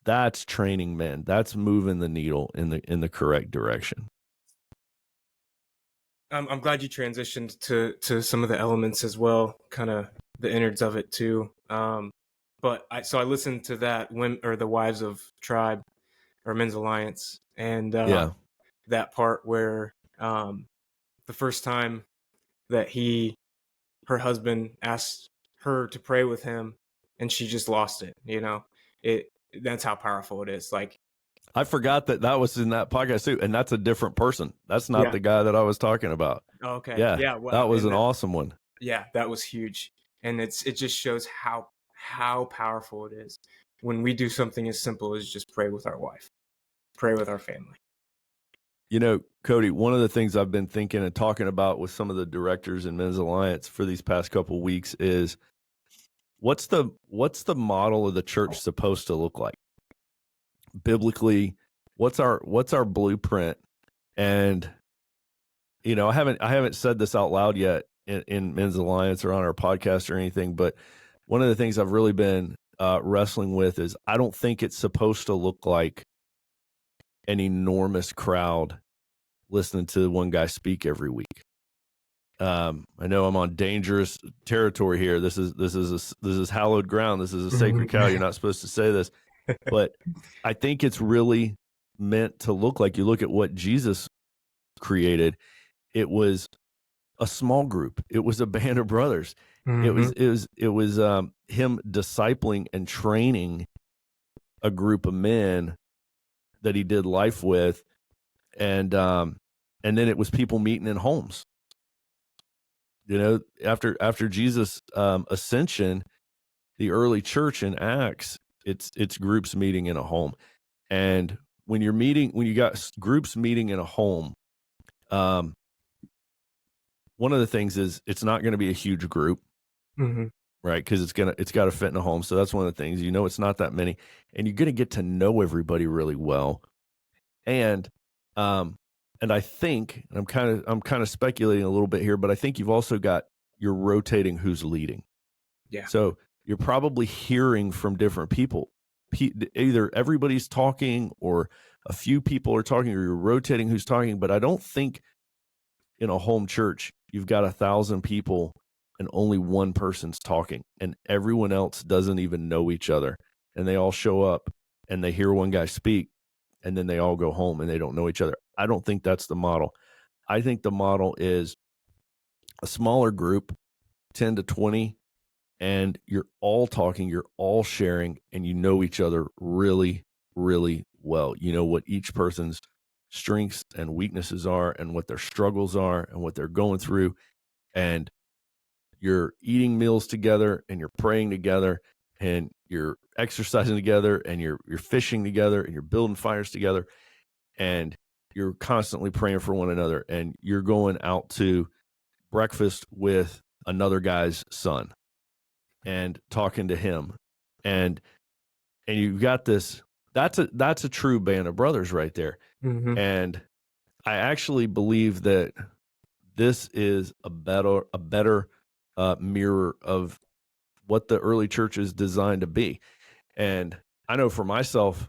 that's training men. That's moving the needle in the correct direction. I'm glad you transitioned to some of the elements as well, kind of the innards of it too. But I listened to that the Wives of Tribe or Men's Alliance, and that part where the first time that her husband asked her to pray with him, and she just lost it. You know, that's how powerful it is. Like, I forgot that was in that podcast too, and that's a different person. That's not the guy that I was talking about. Oh, okay. Yeah. Well, that was an awesome one. Yeah, that was huge. And it just shows how powerful it is when we do something as simple as just pray with our wife, pray with our family. You know, Cody, one of the things I've been thinking and talking about with some of the directors in Men's Alliance for these past couple of weeks is what's the model of the church supposed to look like? Biblically, what's our blueprint? And you know, I haven't said this out loud yet in Men's Alliance or on our podcast or anything, but one of the things I've really been wrestling with is I don't think it's supposed to look like an enormous crowd listening to one guy speak every week. I know I'm on dangerous territory here. This is hallowed ground. This is a sacred cow. You're not supposed to say this, but I think it's really meant to look like, you look at what Jesus created. It was a small group. It was a band of brothers. Mm-hmm. It was him discipling and training a group of men that he did life with, and then it was people meeting in homes. You know, after Jesus' ascension, the early church in Acts, it's groups meeting in a home, and when you got groups meeting in a home, one of the things is it's not going to be a huge group, mm-hmm. right? Because it's got to fit in a home. So that's one of the things. You know, it's not that many, and you're going to get to know everybody really well. And And I think I'm kind of speculating a little bit here, but I think you've also got you're rotating who's leading. Yeah. So you're probably hearing from different people. Either everybody's talking or a few people are talking, or you're rotating who's talking. But I don't think in a home church you've got 1,000 people and only one person's talking, and everyone else doesn't even know each other, and they all show up and they hear one guy speak, and then they all go home and they don't know each other. I don't think that's the model. I think the model is a smaller group, 10 to 20, and you're all talking, you're all sharing, and you know each other really, really well. You know what each person's strengths and weaknesses are, and what their struggles are, and what they're going through. And you're eating meals together, and you're praying together, and you're exercising together, and you're fishing together, and you're building fires together, and you're constantly praying for one another, and you're going out to breakfast with another guy's son and talking to him, and you've got this. That's a true band of brothers right there. Mm-hmm. And I actually believe that this is a better mirror of what the early church is designed to be. And I know for myself,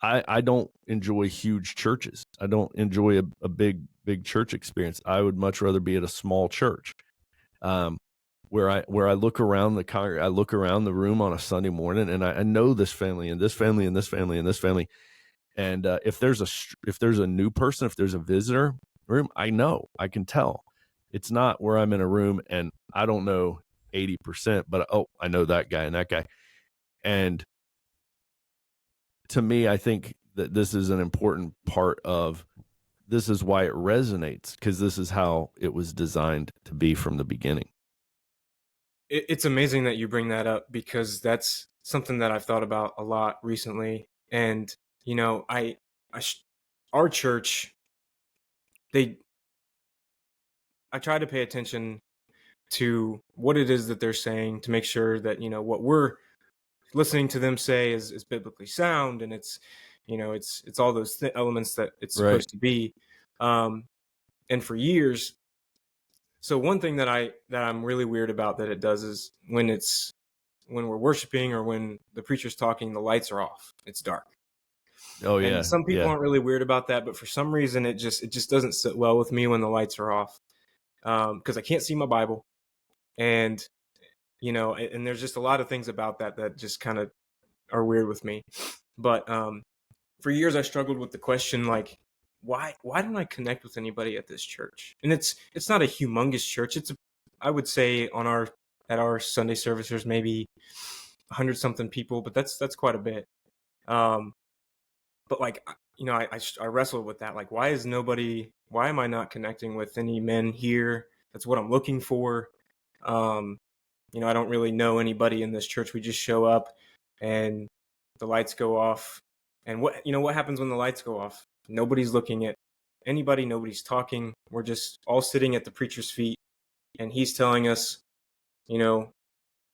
I don't enjoy huge churches. I don't enjoy a big church experience. I would much rather be at a small church, where I look around I look around the room on a Sunday morning, and I know this family and this family and this family and this family. And if there's a new person, if there's a visitor room, I can tell. It's not where I'm in a room and I don't know 80%, but I know that guy and that guy. And to me, I think that this is an important part of this is why it resonates, because this is how it was designed to be from the beginning. It's amazing that you bring that up, because that's something that I've thought about a lot recently. And you know, our church, they I try to pay attention to what it is that they're saying, to make sure that, you know, what we're listening to them say is biblically sound, and it's all those elements that it's Right. supposed to be. Um, and for years, so one thing that I'm really weird about that it does is when we're worshiping or when the preacher's talking, the lights are off. It's dark. Oh And yeah. some people Yeah. aren't really weird about that, but for some reason it just doesn't sit well with me when the lights are off. Because I can't see my Bible, and and there's just a lot of things about that just kind of are weird with me. But for years I struggled with the question, like, why don't I connect with anybody at this church? And it's not a humongous church. I would say at our Sunday service there's maybe 100 something people, but that's quite a bit. Um, but like, I wrestled with that. Like, why am I not connecting with any men here? That's what I'm looking for. Um, I don't really know anybody in this church. We just show up and the lights go off. And what happens when the lights go off? Nobody's looking at anybody, nobody's talking. We're just all sitting at the preacher's feet, and he's telling us, you know,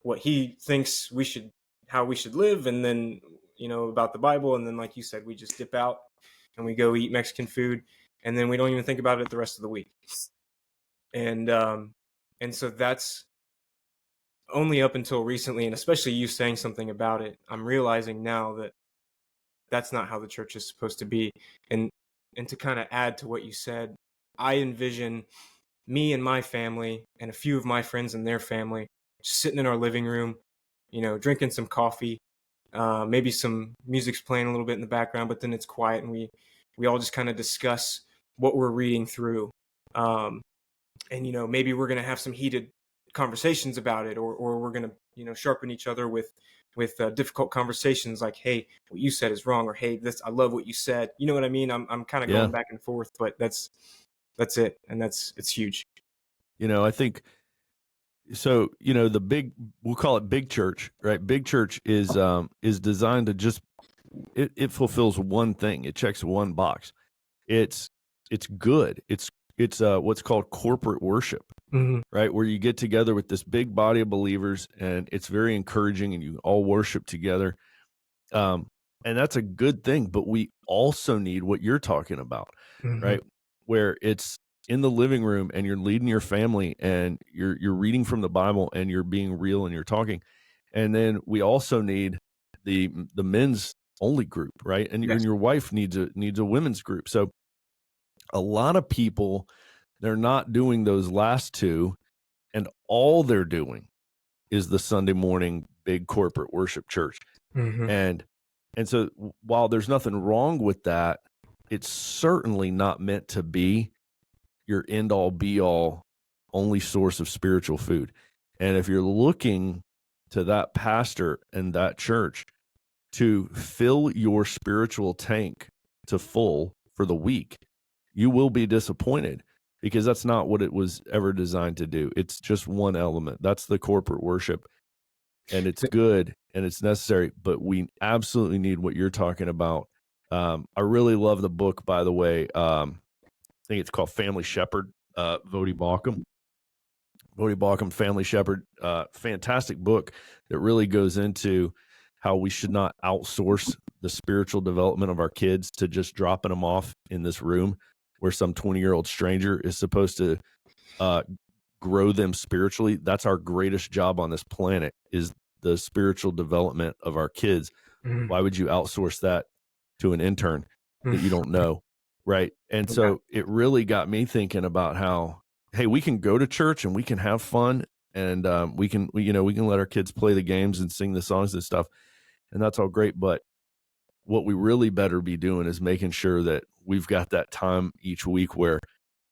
what he thinks how we should live, and then, about the Bible. And then, like you said, we just dip out and we go eat Mexican food, and then we don't even think about it the rest of the week. And so that's only up until recently, and especially you saying something about it, I'm realizing now that that's not how the church is supposed to be. And to kind of add to what you said, I envision me and my family and a few of my friends and their family just sitting in our living room, drinking some coffee, maybe some music's playing a little bit in the background, but then it's quiet, and we all just kind of discuss what we're reading through. And maybe we're going to have some heated conversations about it, or we're going to sharpen each other with difficult conversations, like, hey, what you said is wrong, or hey, this, I love what you said. You know what I mean? I'm kind of Yeah. going back and forth, but that's it, and it's huge. I think so. We'll call it big church, right? Big church is designed to just it fulfills one thing. It checks one box. It's good. It's what's called corporate worship, Mm-hmm. right? Where you get together with this big body of believers, and it's very encouraging, and you all worship together. And that's a good thing, but we also need what you're talking about, Mm-hmm. right? where it's in the living room and you're leading your family and you're reading from the Bible and you're being real and you're talking. And then we also need the men's only group, right? And Yes. your wife needs a women's group. So a lot of people, they're not doing those last two, and all they're doing is the Sunday morning big corporate worship church. Mm-hmm. And so while there's nothing wrong with that, it's certainly not meant to be your end all be all only source of spiritual food. And if you're looking to that pastor and that church to fill your spiritual tank to full for the week, you will be disappointed, because that's not what it was ever designed to do. It's just one element. That's the corporate worship. And it's good and it's necessary, but we absolutely need what you're talking about. I really love the book, by the way. I think it's called Family Shepherd, Vodi Bakum. Vodi Bakum, Family Shepherd. Fantastic book that really goes into how we should not outsource the spiritual development of our kids to just dropping them off in this room where some 20-year-old stranger is supposed to grow them spiritually. That's our greatest job on this planet, is the spiritual development of our kids. Mm-hmm. Why would you outsource that to an intern that you don't know? Right. And so it really got me thinking about how, hey, we can go to church and we can have fun, and we can let our kids play the games and sing the songs and stuff. And that's all great. But what we really better be doing is making sure that we've got that time each week where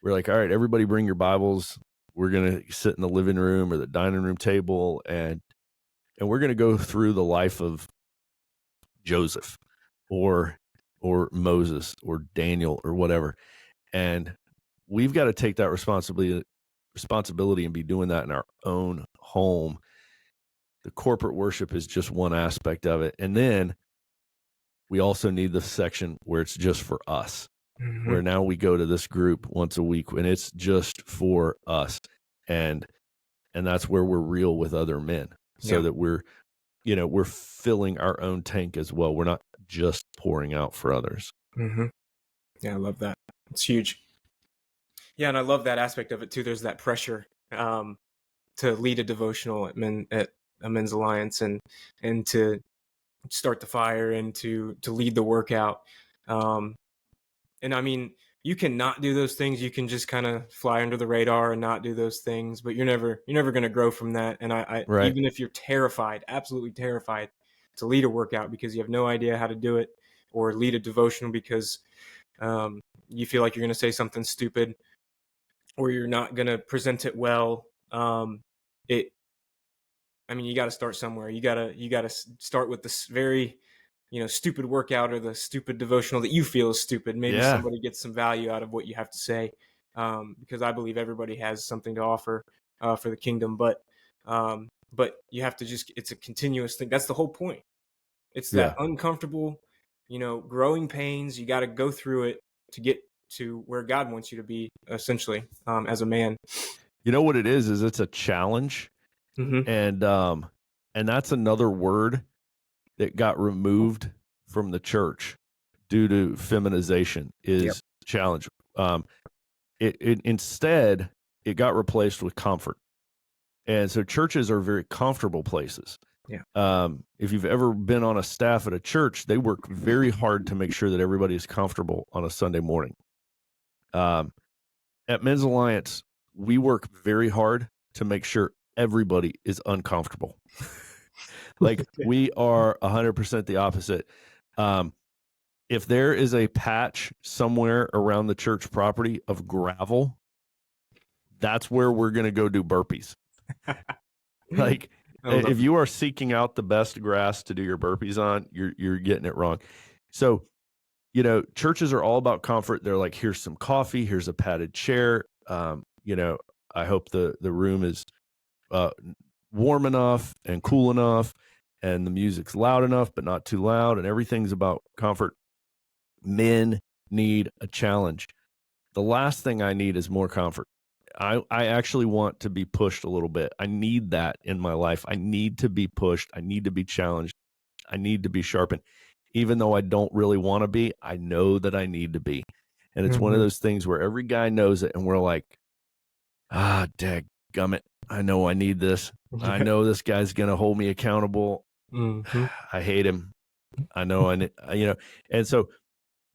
we're like, all right, everybody bring your Bibles. We're going to sit in the living room or the dining room table, and we're going to go through the life of Joseph or Moses or Daniel or whatever. And we've got to take that responsibility and be doing that in our own home. The corporate worship is just one aspect of it. And then we also need the section where it's just for us, Mm-hmm. where now we go to this group once a week and it's just for us. And that's where we're real with other men, so that we're filling our own tank as well. We're not just pouring out for others. Mm-hmm. Yeah, I love that. It's huge. Yeah, and I love that aspect of it too. There's that pressure to lead a devotional at a men's alliance, and to start the fire, and to lead the workout. And I mean, you can not do those things. You can just kind of fly under the radar and not do those things, but you're never going to grow from that. And I Right. even if you're terrified, absolutely terrified to lead a workout because you have no idea how to do it, or lead a devotional because you feel like you're going to say something stupid, or you're not going to present it well. You got to start somewhere. You got to start with this very, stupid workout or the stupid devotional that you feel is stupid. Maybe somebody gets some value out of what you have to say, because I believe everybody has something to offer for the kingdom. But you have to it's a continuous thing. That's the whole point. It's that uncomfortable, growing pains. You got to go through it to get to where God wants you to be, essentially, as a man. You know what it is it's a challenge. Mm-hmm. And that's another word that got removed from the church due to feminization is challenge. Instead, it got replaced with comfort. And so churches are very comfortable places. Yeah. If you've ever been on a staff at a church, they work very hard to make sure that everybody is comfortable on a Sunday morning. At Men's Alliance, we work very hard to make sure everybody is uncomfortable. Like, we are 100% the opposite. If there is a patch somewhere around the church property of gravel, that's where we're going to go do burpees. Like, if you are seeking out the best grass to do your burpees on, you're getting it wrong. So, churches are all about comfort. They're like, here's some coffee, here's a padded chair. I hope the room is warm enough and cool enough, and the music's loud enough but not too loud, and everything's about comfort. Men need a challenge. The last thing I need is more comfort. I actually want to be pushed a little bit. I need that in my life. I need to be pushed. I need to be challenged. I need to be sharpened. Even though I don't really want to be, I know that I need to be. And it's one of those things where every guy knows it, and we're like, dadgummit, I know I need this. I know this guy's going to hold me accountable. I hate him. I know, and so,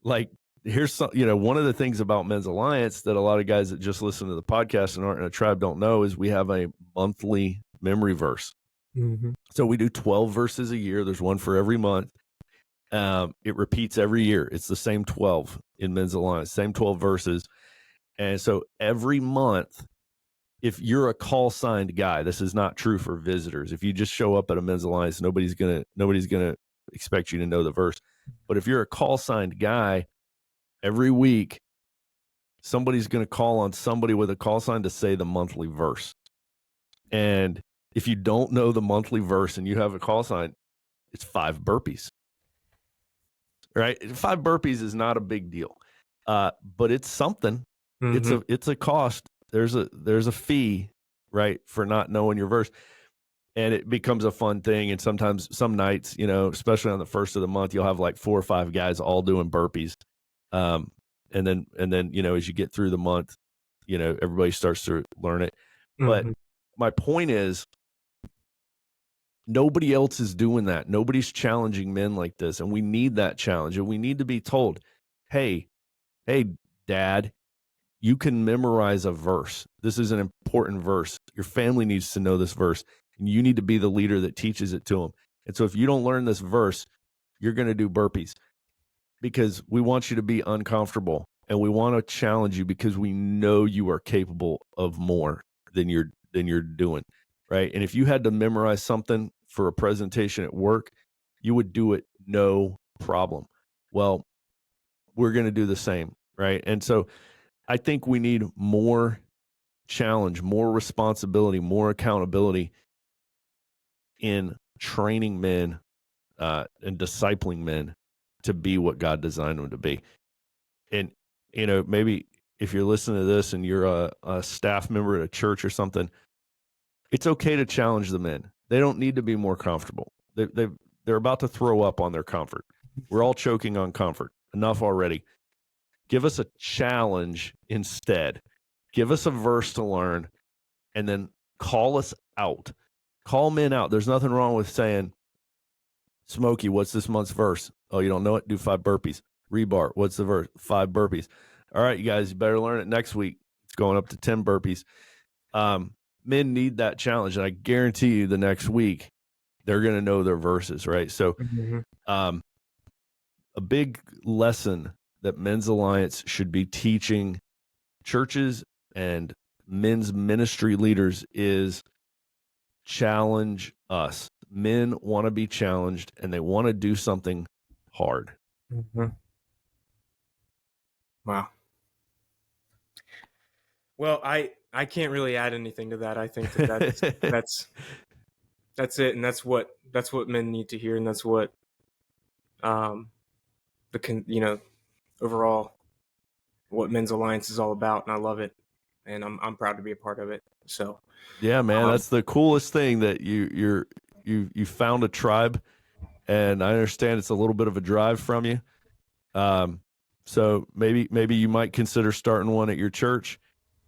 like, here's some, one of the things about Men's Alliance that a lot of guys that just listen to the podcast and aren't in a tribe don't know is we have a monthly memory verse. So we do 12 verses a year. There's one for every month. It repeats every year. It's the same 12 in Men's Alliance, same 12 verses. And so every month, if you're a call signed guy, this is not true for visitors. If you just show up at a Men's Alliance, nobody's gonna expect you to know the verse. But if you're a call signed guy, every week somebody's gonna call on somebody with a call sign to say the monthly verse. And if you don't know the monthly verse and you have a call sign, it's 5 burpees. Right? 5 burpees is not a big deal. But it's something. It's a cost. There's a fee, right, for not knowing your verse. And it becomes a fun thing. And sometimes some nights, especially on the first of the month, you'll have like 4 or 5 guys all doing burpees. And then, as you get through the month, everybody starts to learn it. But my point is, nobody else is doing that. Nobody's challenging men like this. And we need that challenge. And we need to be told, hey, dad, you can memorize a verse. This is an important verse. Your family needs to know this verse, and you need to be the leader that teaches it to them. And so if you don't learn this verse, you're going to do burpees, because we want you to be uncomfortable, and we want to challenge you because we know you are capable of more than you're doing, right? And if you had to memorize something for a presentation at work, you would do it no problem. Well, we're going to do the same, right? And so I think we need more challenge, more responsibility, more accountability in training men and discipling men to be what God designed them to be. And, maybe if you're listening to this and you're a staff member at a church or something, it's okay to challenge the men. They don't need to be more comfortable. They're about to throw up on their comfort. We're all choking on comfort. Enough already. Give us a challenge instead. Give us a verse to learn, and then call us out. Call men out. There's nothing wrong with saying, Smokey, what's this month's verse? Oh, you don't know it? Do 5 burpees. Rebar, what's the verse? 5 burpees. All right, you guys, you better learn it next week. It's going up to 10 burpees. Men need that challenge, and I guarantee you the next week they're going to know their verses, right? So a big lesson that Men's Alliance should be teaching churches and men's ministry leaders is challenge us. Men want to be challenged, and they want to do something hard. Wow. Well, I can't really add anything to that. I think that's that's it, and that's what men need to hear, and that's what overall what Men's Alliance is all about, and I love it, and I'm proud to be a part of it. So yeah, man, that's the coolest thing, that you found a tribe, and I understand it's a little bit of a drive from you. So maybe you might consider starting one at your church.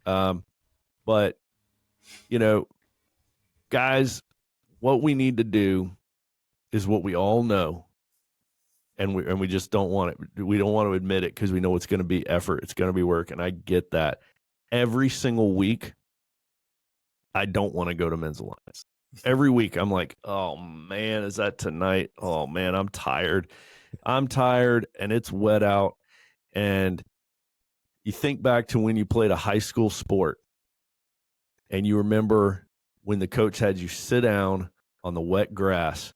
But guys, what we need to do is what we all know, and we just don't want it. We don't want to admit it because we know it's going to be effort. It's going to be work, and I get that. Every single week, I don't want to go to Men's Alliance. Every week, I'm like, oh man, is that tonight? Oh man, I'm tired, and it's wet out. And you think back to when you played a high school sport, and you remember when the coach had you sit down on the wet grass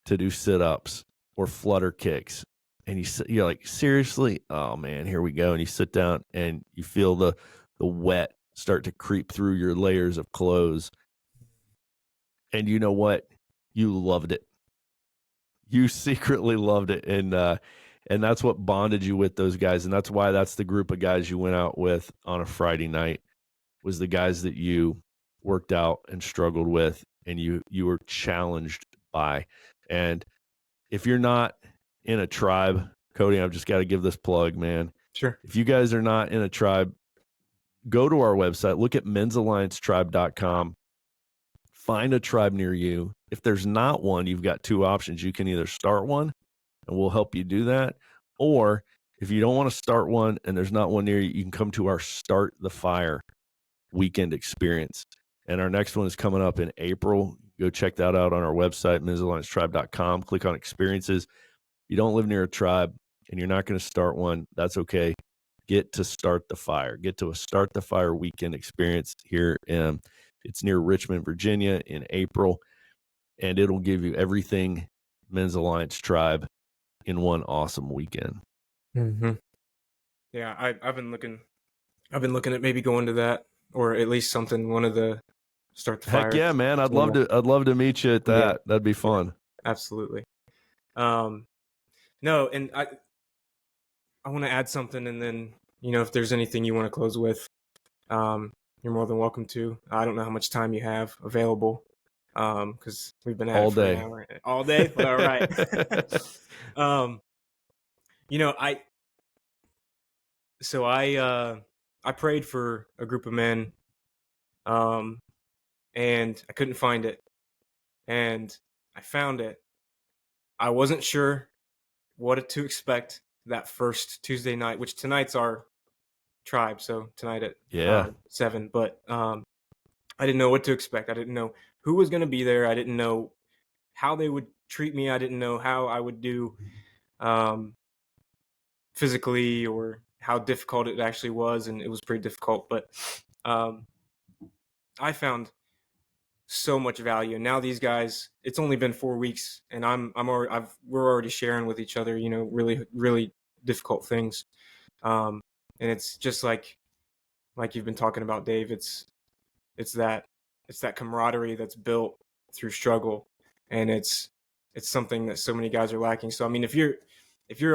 to do sit-ups or flutter kicks, and you're like, seriously? Oh man, here we go. And you sit down and you feel the wet start to creep through your layers of clothes. And you know what? You loved it. You secretly loved it. And that's what bonded you with those guys. And that's why that's the group of guys you went out with on a Friday night, was the guys that you worked out and struggled with, and you were challenged by. And if you're not in a tribe, Cody, I've just got to give this plug, man. Sure. If you guys are not in a tribe, go to our website, look at men'salliancetribe.com, find a tribe near you. If there's not one, you've got two options. You can either start one and we'll help you do that. Or if you don't want to start one and there's not one near you, you can come to our Start the Fire weekend experience. And our next one is coming up in April. Go check that out on our website, men'salliancetribe.com. Click on experiences. If you don't live near a tribe and you're not going to start one, that's okay. Get to Start the Fire. Get to a Start the Fire weekend experience here. It's near Richmond, Virginia in April. And it'll give you everything Men's Alliance Tribe in one awesome weekend. Mm-hmm. Yeah, I've been looking at maybe going to that, or at least something, one of the Start the Fire. Heck yeah, man. I'd love to meet you at that. Yeah. That'd be fun. Yeah, absolutely. No, and I want to add something, and then, if there's anything you want to close with, you're more than welcome to. I don't know how much time you have available, because we've been at all it for day. an hour. All day? All right. I prayed for a group of men, and I couldn't find it, and I found it. I wasn't sure what to expect that first Tuesday night, which tonight's our tribe, so tonight at 7. But I didn't know what to expect. I didn't know who was going to be there. I didn't know how they would treat me. I didn't know how I would do physically, or how difficult it actually was, and it was pretty difficult. But I found so much value, and now these guys, it's only been 4 weeks, and we're already sharing with each other, really, really difficult things, and it's just like you've been talking about, Dave. It's that camaraderie that's built through struggle, and it's something that so many guys are lacking. So I mean, if you're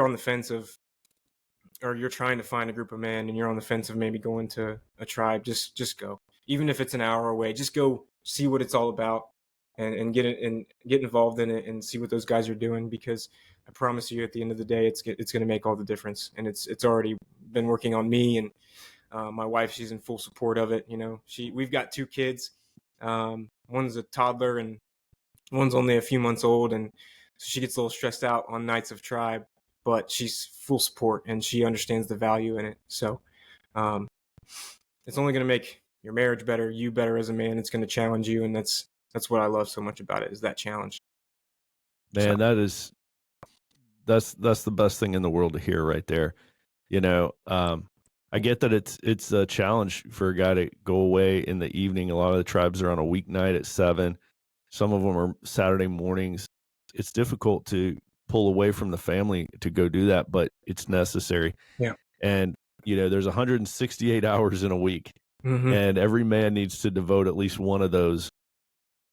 on the fence of, or you're trying to find a group of men, and you're on the fence of maybe going to a tribe, just go. Even if it's an hour away, just go see what it's all about, and get involved in it, and see what those guys are doing, because I promise you, at the end of the day, it's going to make all the difference. And it's already been working on me, and my wife, she's in full support of it. We've got 2 kids. One's a toddler and one's only a few months old, and so she gets a little stressed out on nights of tribe, but she's full support, and she understands the value in it. So it's only going to make your marriage better, you better as a man. It's going to challenge you, and that's what I love so much about it, is that challenge. Man, that's the best thing in the world to hear right there. I get that it's a challenge for a guy to go away in the evening. A lot of the tribes are on a weeknight at 7. Some of them are Saturday mornings. It's difficult to pull away from the family to go do that, but it's necessary. Yeah. And, there's 168 hours in a week, and every man needs to devote at least one of those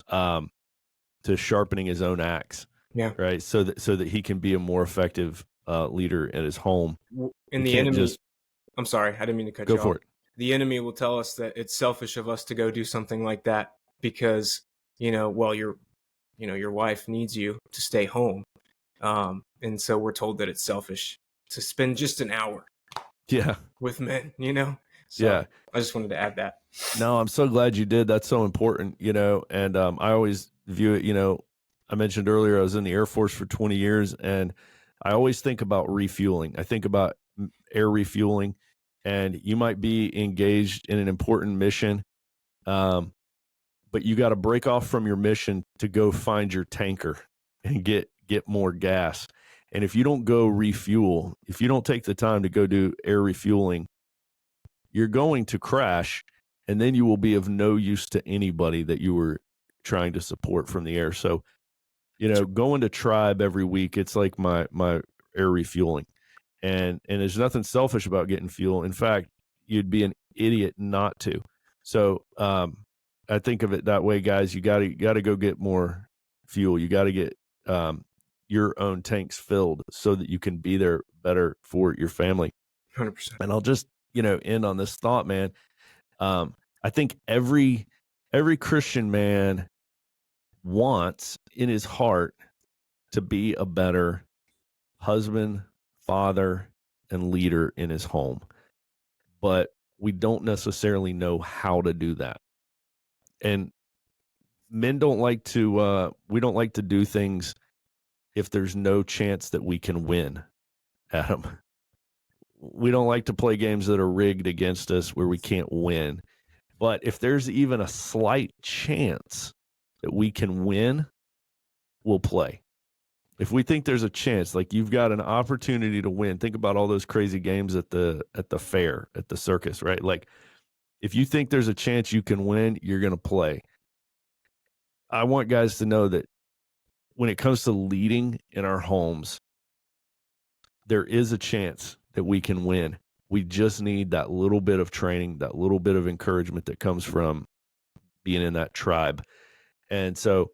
to sharpening his own axe. Yeah. Right. So that he can be a more effective leader at his home. And the enemy, I'm sorry, I didn't mean to cut you off. Go for it. The enemy will tell us that it's selfish of us to go do something like that, because, your wife needs you to stay home. And so we're told that it's selfish to spend just an hour with men, So yeah. I just wanted to add that. No, I'm so glad you did. That's so important, and I always view it, I mentioned earlier I was in the Air Force for 20 years, and I always think about refueling. I think about air refueling, and you might be engaged in an important mission, but you got to break off from your mission to go find your tanker and get more gas. And if you don't go refuel, if you don't take the time to go do air refueling, you're going to crash, and then you will be of no use to anybody that you were trying to support from the air. So, going to tribe every week, it's like my air refueling. And there's nothing selfish about getting fuel. In fact, you'd be an idiot not to. So I think of it that way, guys. You got to go get more fuel. You got to get your own tanks filled so that you can be there better for your family. 100%. And I'll just end on this thought, man. I think every Christian man wants in his heart to be a better husband, father, and leader in his home. But we don't necessarily know how to do that. And men don't like to, we don't like to do things if there's no chance that we can win at them. We don't like to play games that are rigged against us where we can't win. But if there's even a slight chance that we can win, we'll play. If we think there's a chance, like you've got an opportunity to win, think about all those crazy games at the fair, at the circus, right? Like if you think there's a chance you can win, you're going to play. I want guys to know that when it comes to leading in our homes, there is a chance that we can win. We just need that little bit of training, that little bit of encouragement that comes from being in that tribe. And so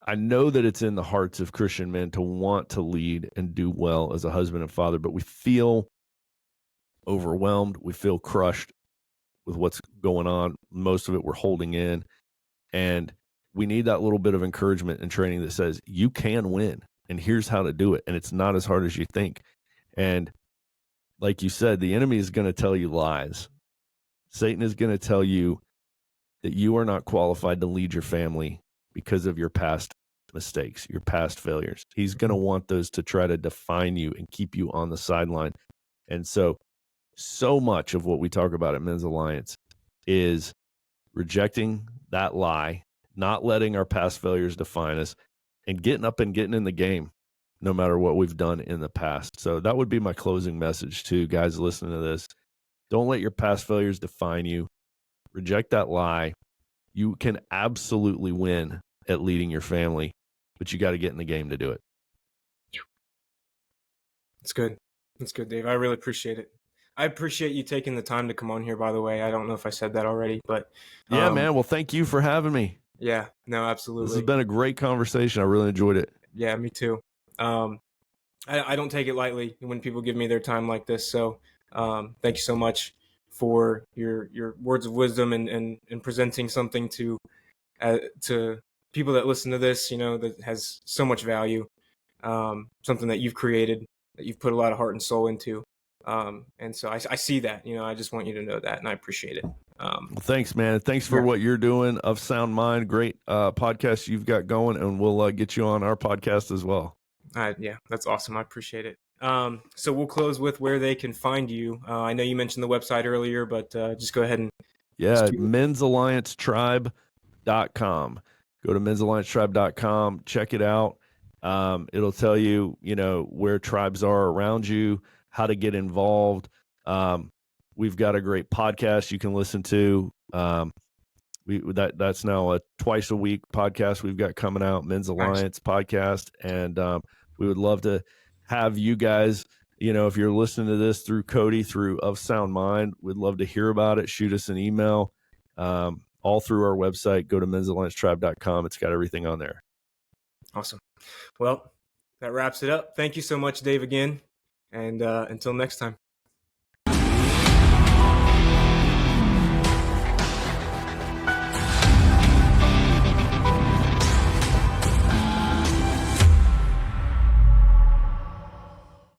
I know that it's in the hearts of Christian men to want to lead and do well as a husband and father, but we feel overwhelmed. We feel crushed with what's going on. Most of it we're holding in. And we need that little bit of encouragement and training that says, you can win, and here's how to do it. And it's not as hard as you think. And like you said, the enemy is going to tell you lies. Satan is going to tell you that you are not qualified to lead your family because of your past mistakes, your past failures. He's going to want those to try to define you and keep you on the sideline. And so much of what we talk about at Men's Alliance is rejecting that lie, not letting our past failures define us, and getting up and getting in the game no matter what we've done in the past. So that would be my closing message to guys listening to this. Don't let your past failures define you. Reject that lie. You can absolutely win at leading your family, but you got to get in the game to do it. That's good. That's good, Dave. I really appreciate it. I appreciate you taking the time to come on here, by the way. I don't know if I said that already, but yeah, man. Well, thank you for having me. Yeah, no, absolutely. This has been a great conversation. I really enjoyed it. Yeah, me too. I don't take it lightly when people give me their time like this. So thank you so much for your words of wisdom and presenting something to people that listen to this, you know, that has so much value, something that you've created, that you've put a lot of heart and soul into. And so I see that, you know, I just want you to know that, and I appreciate it. Well, thanks, man. Thanks for what you're doing. Of Sound Mind, great podcast you've got going, and we'll get you on our podcast as well. Yeah, that's awesome. I appreciate it. So we'll close with where they can find you. I know you mentioned the website earlier, but just go ahead and men'salliancetribe.com. Go to men'salliancetribe.com, check it out. It'll tell you, you know, where tribes are around you, how to get involved. We've got a great podcast you can listen to. That's now a twice a week podcast we've got coming out, Men's Alliance podcast. And we would love to have you guys, you know, if you're listening to this through Cody, through Of Sound Mind, we'd love to hear about it. Shoot us an email, all through our website. Go to men'salliancetribe.com. It's got everything on there. Awesome. Well, that wraps it up. Thank you so much, Dave, again. And until next time.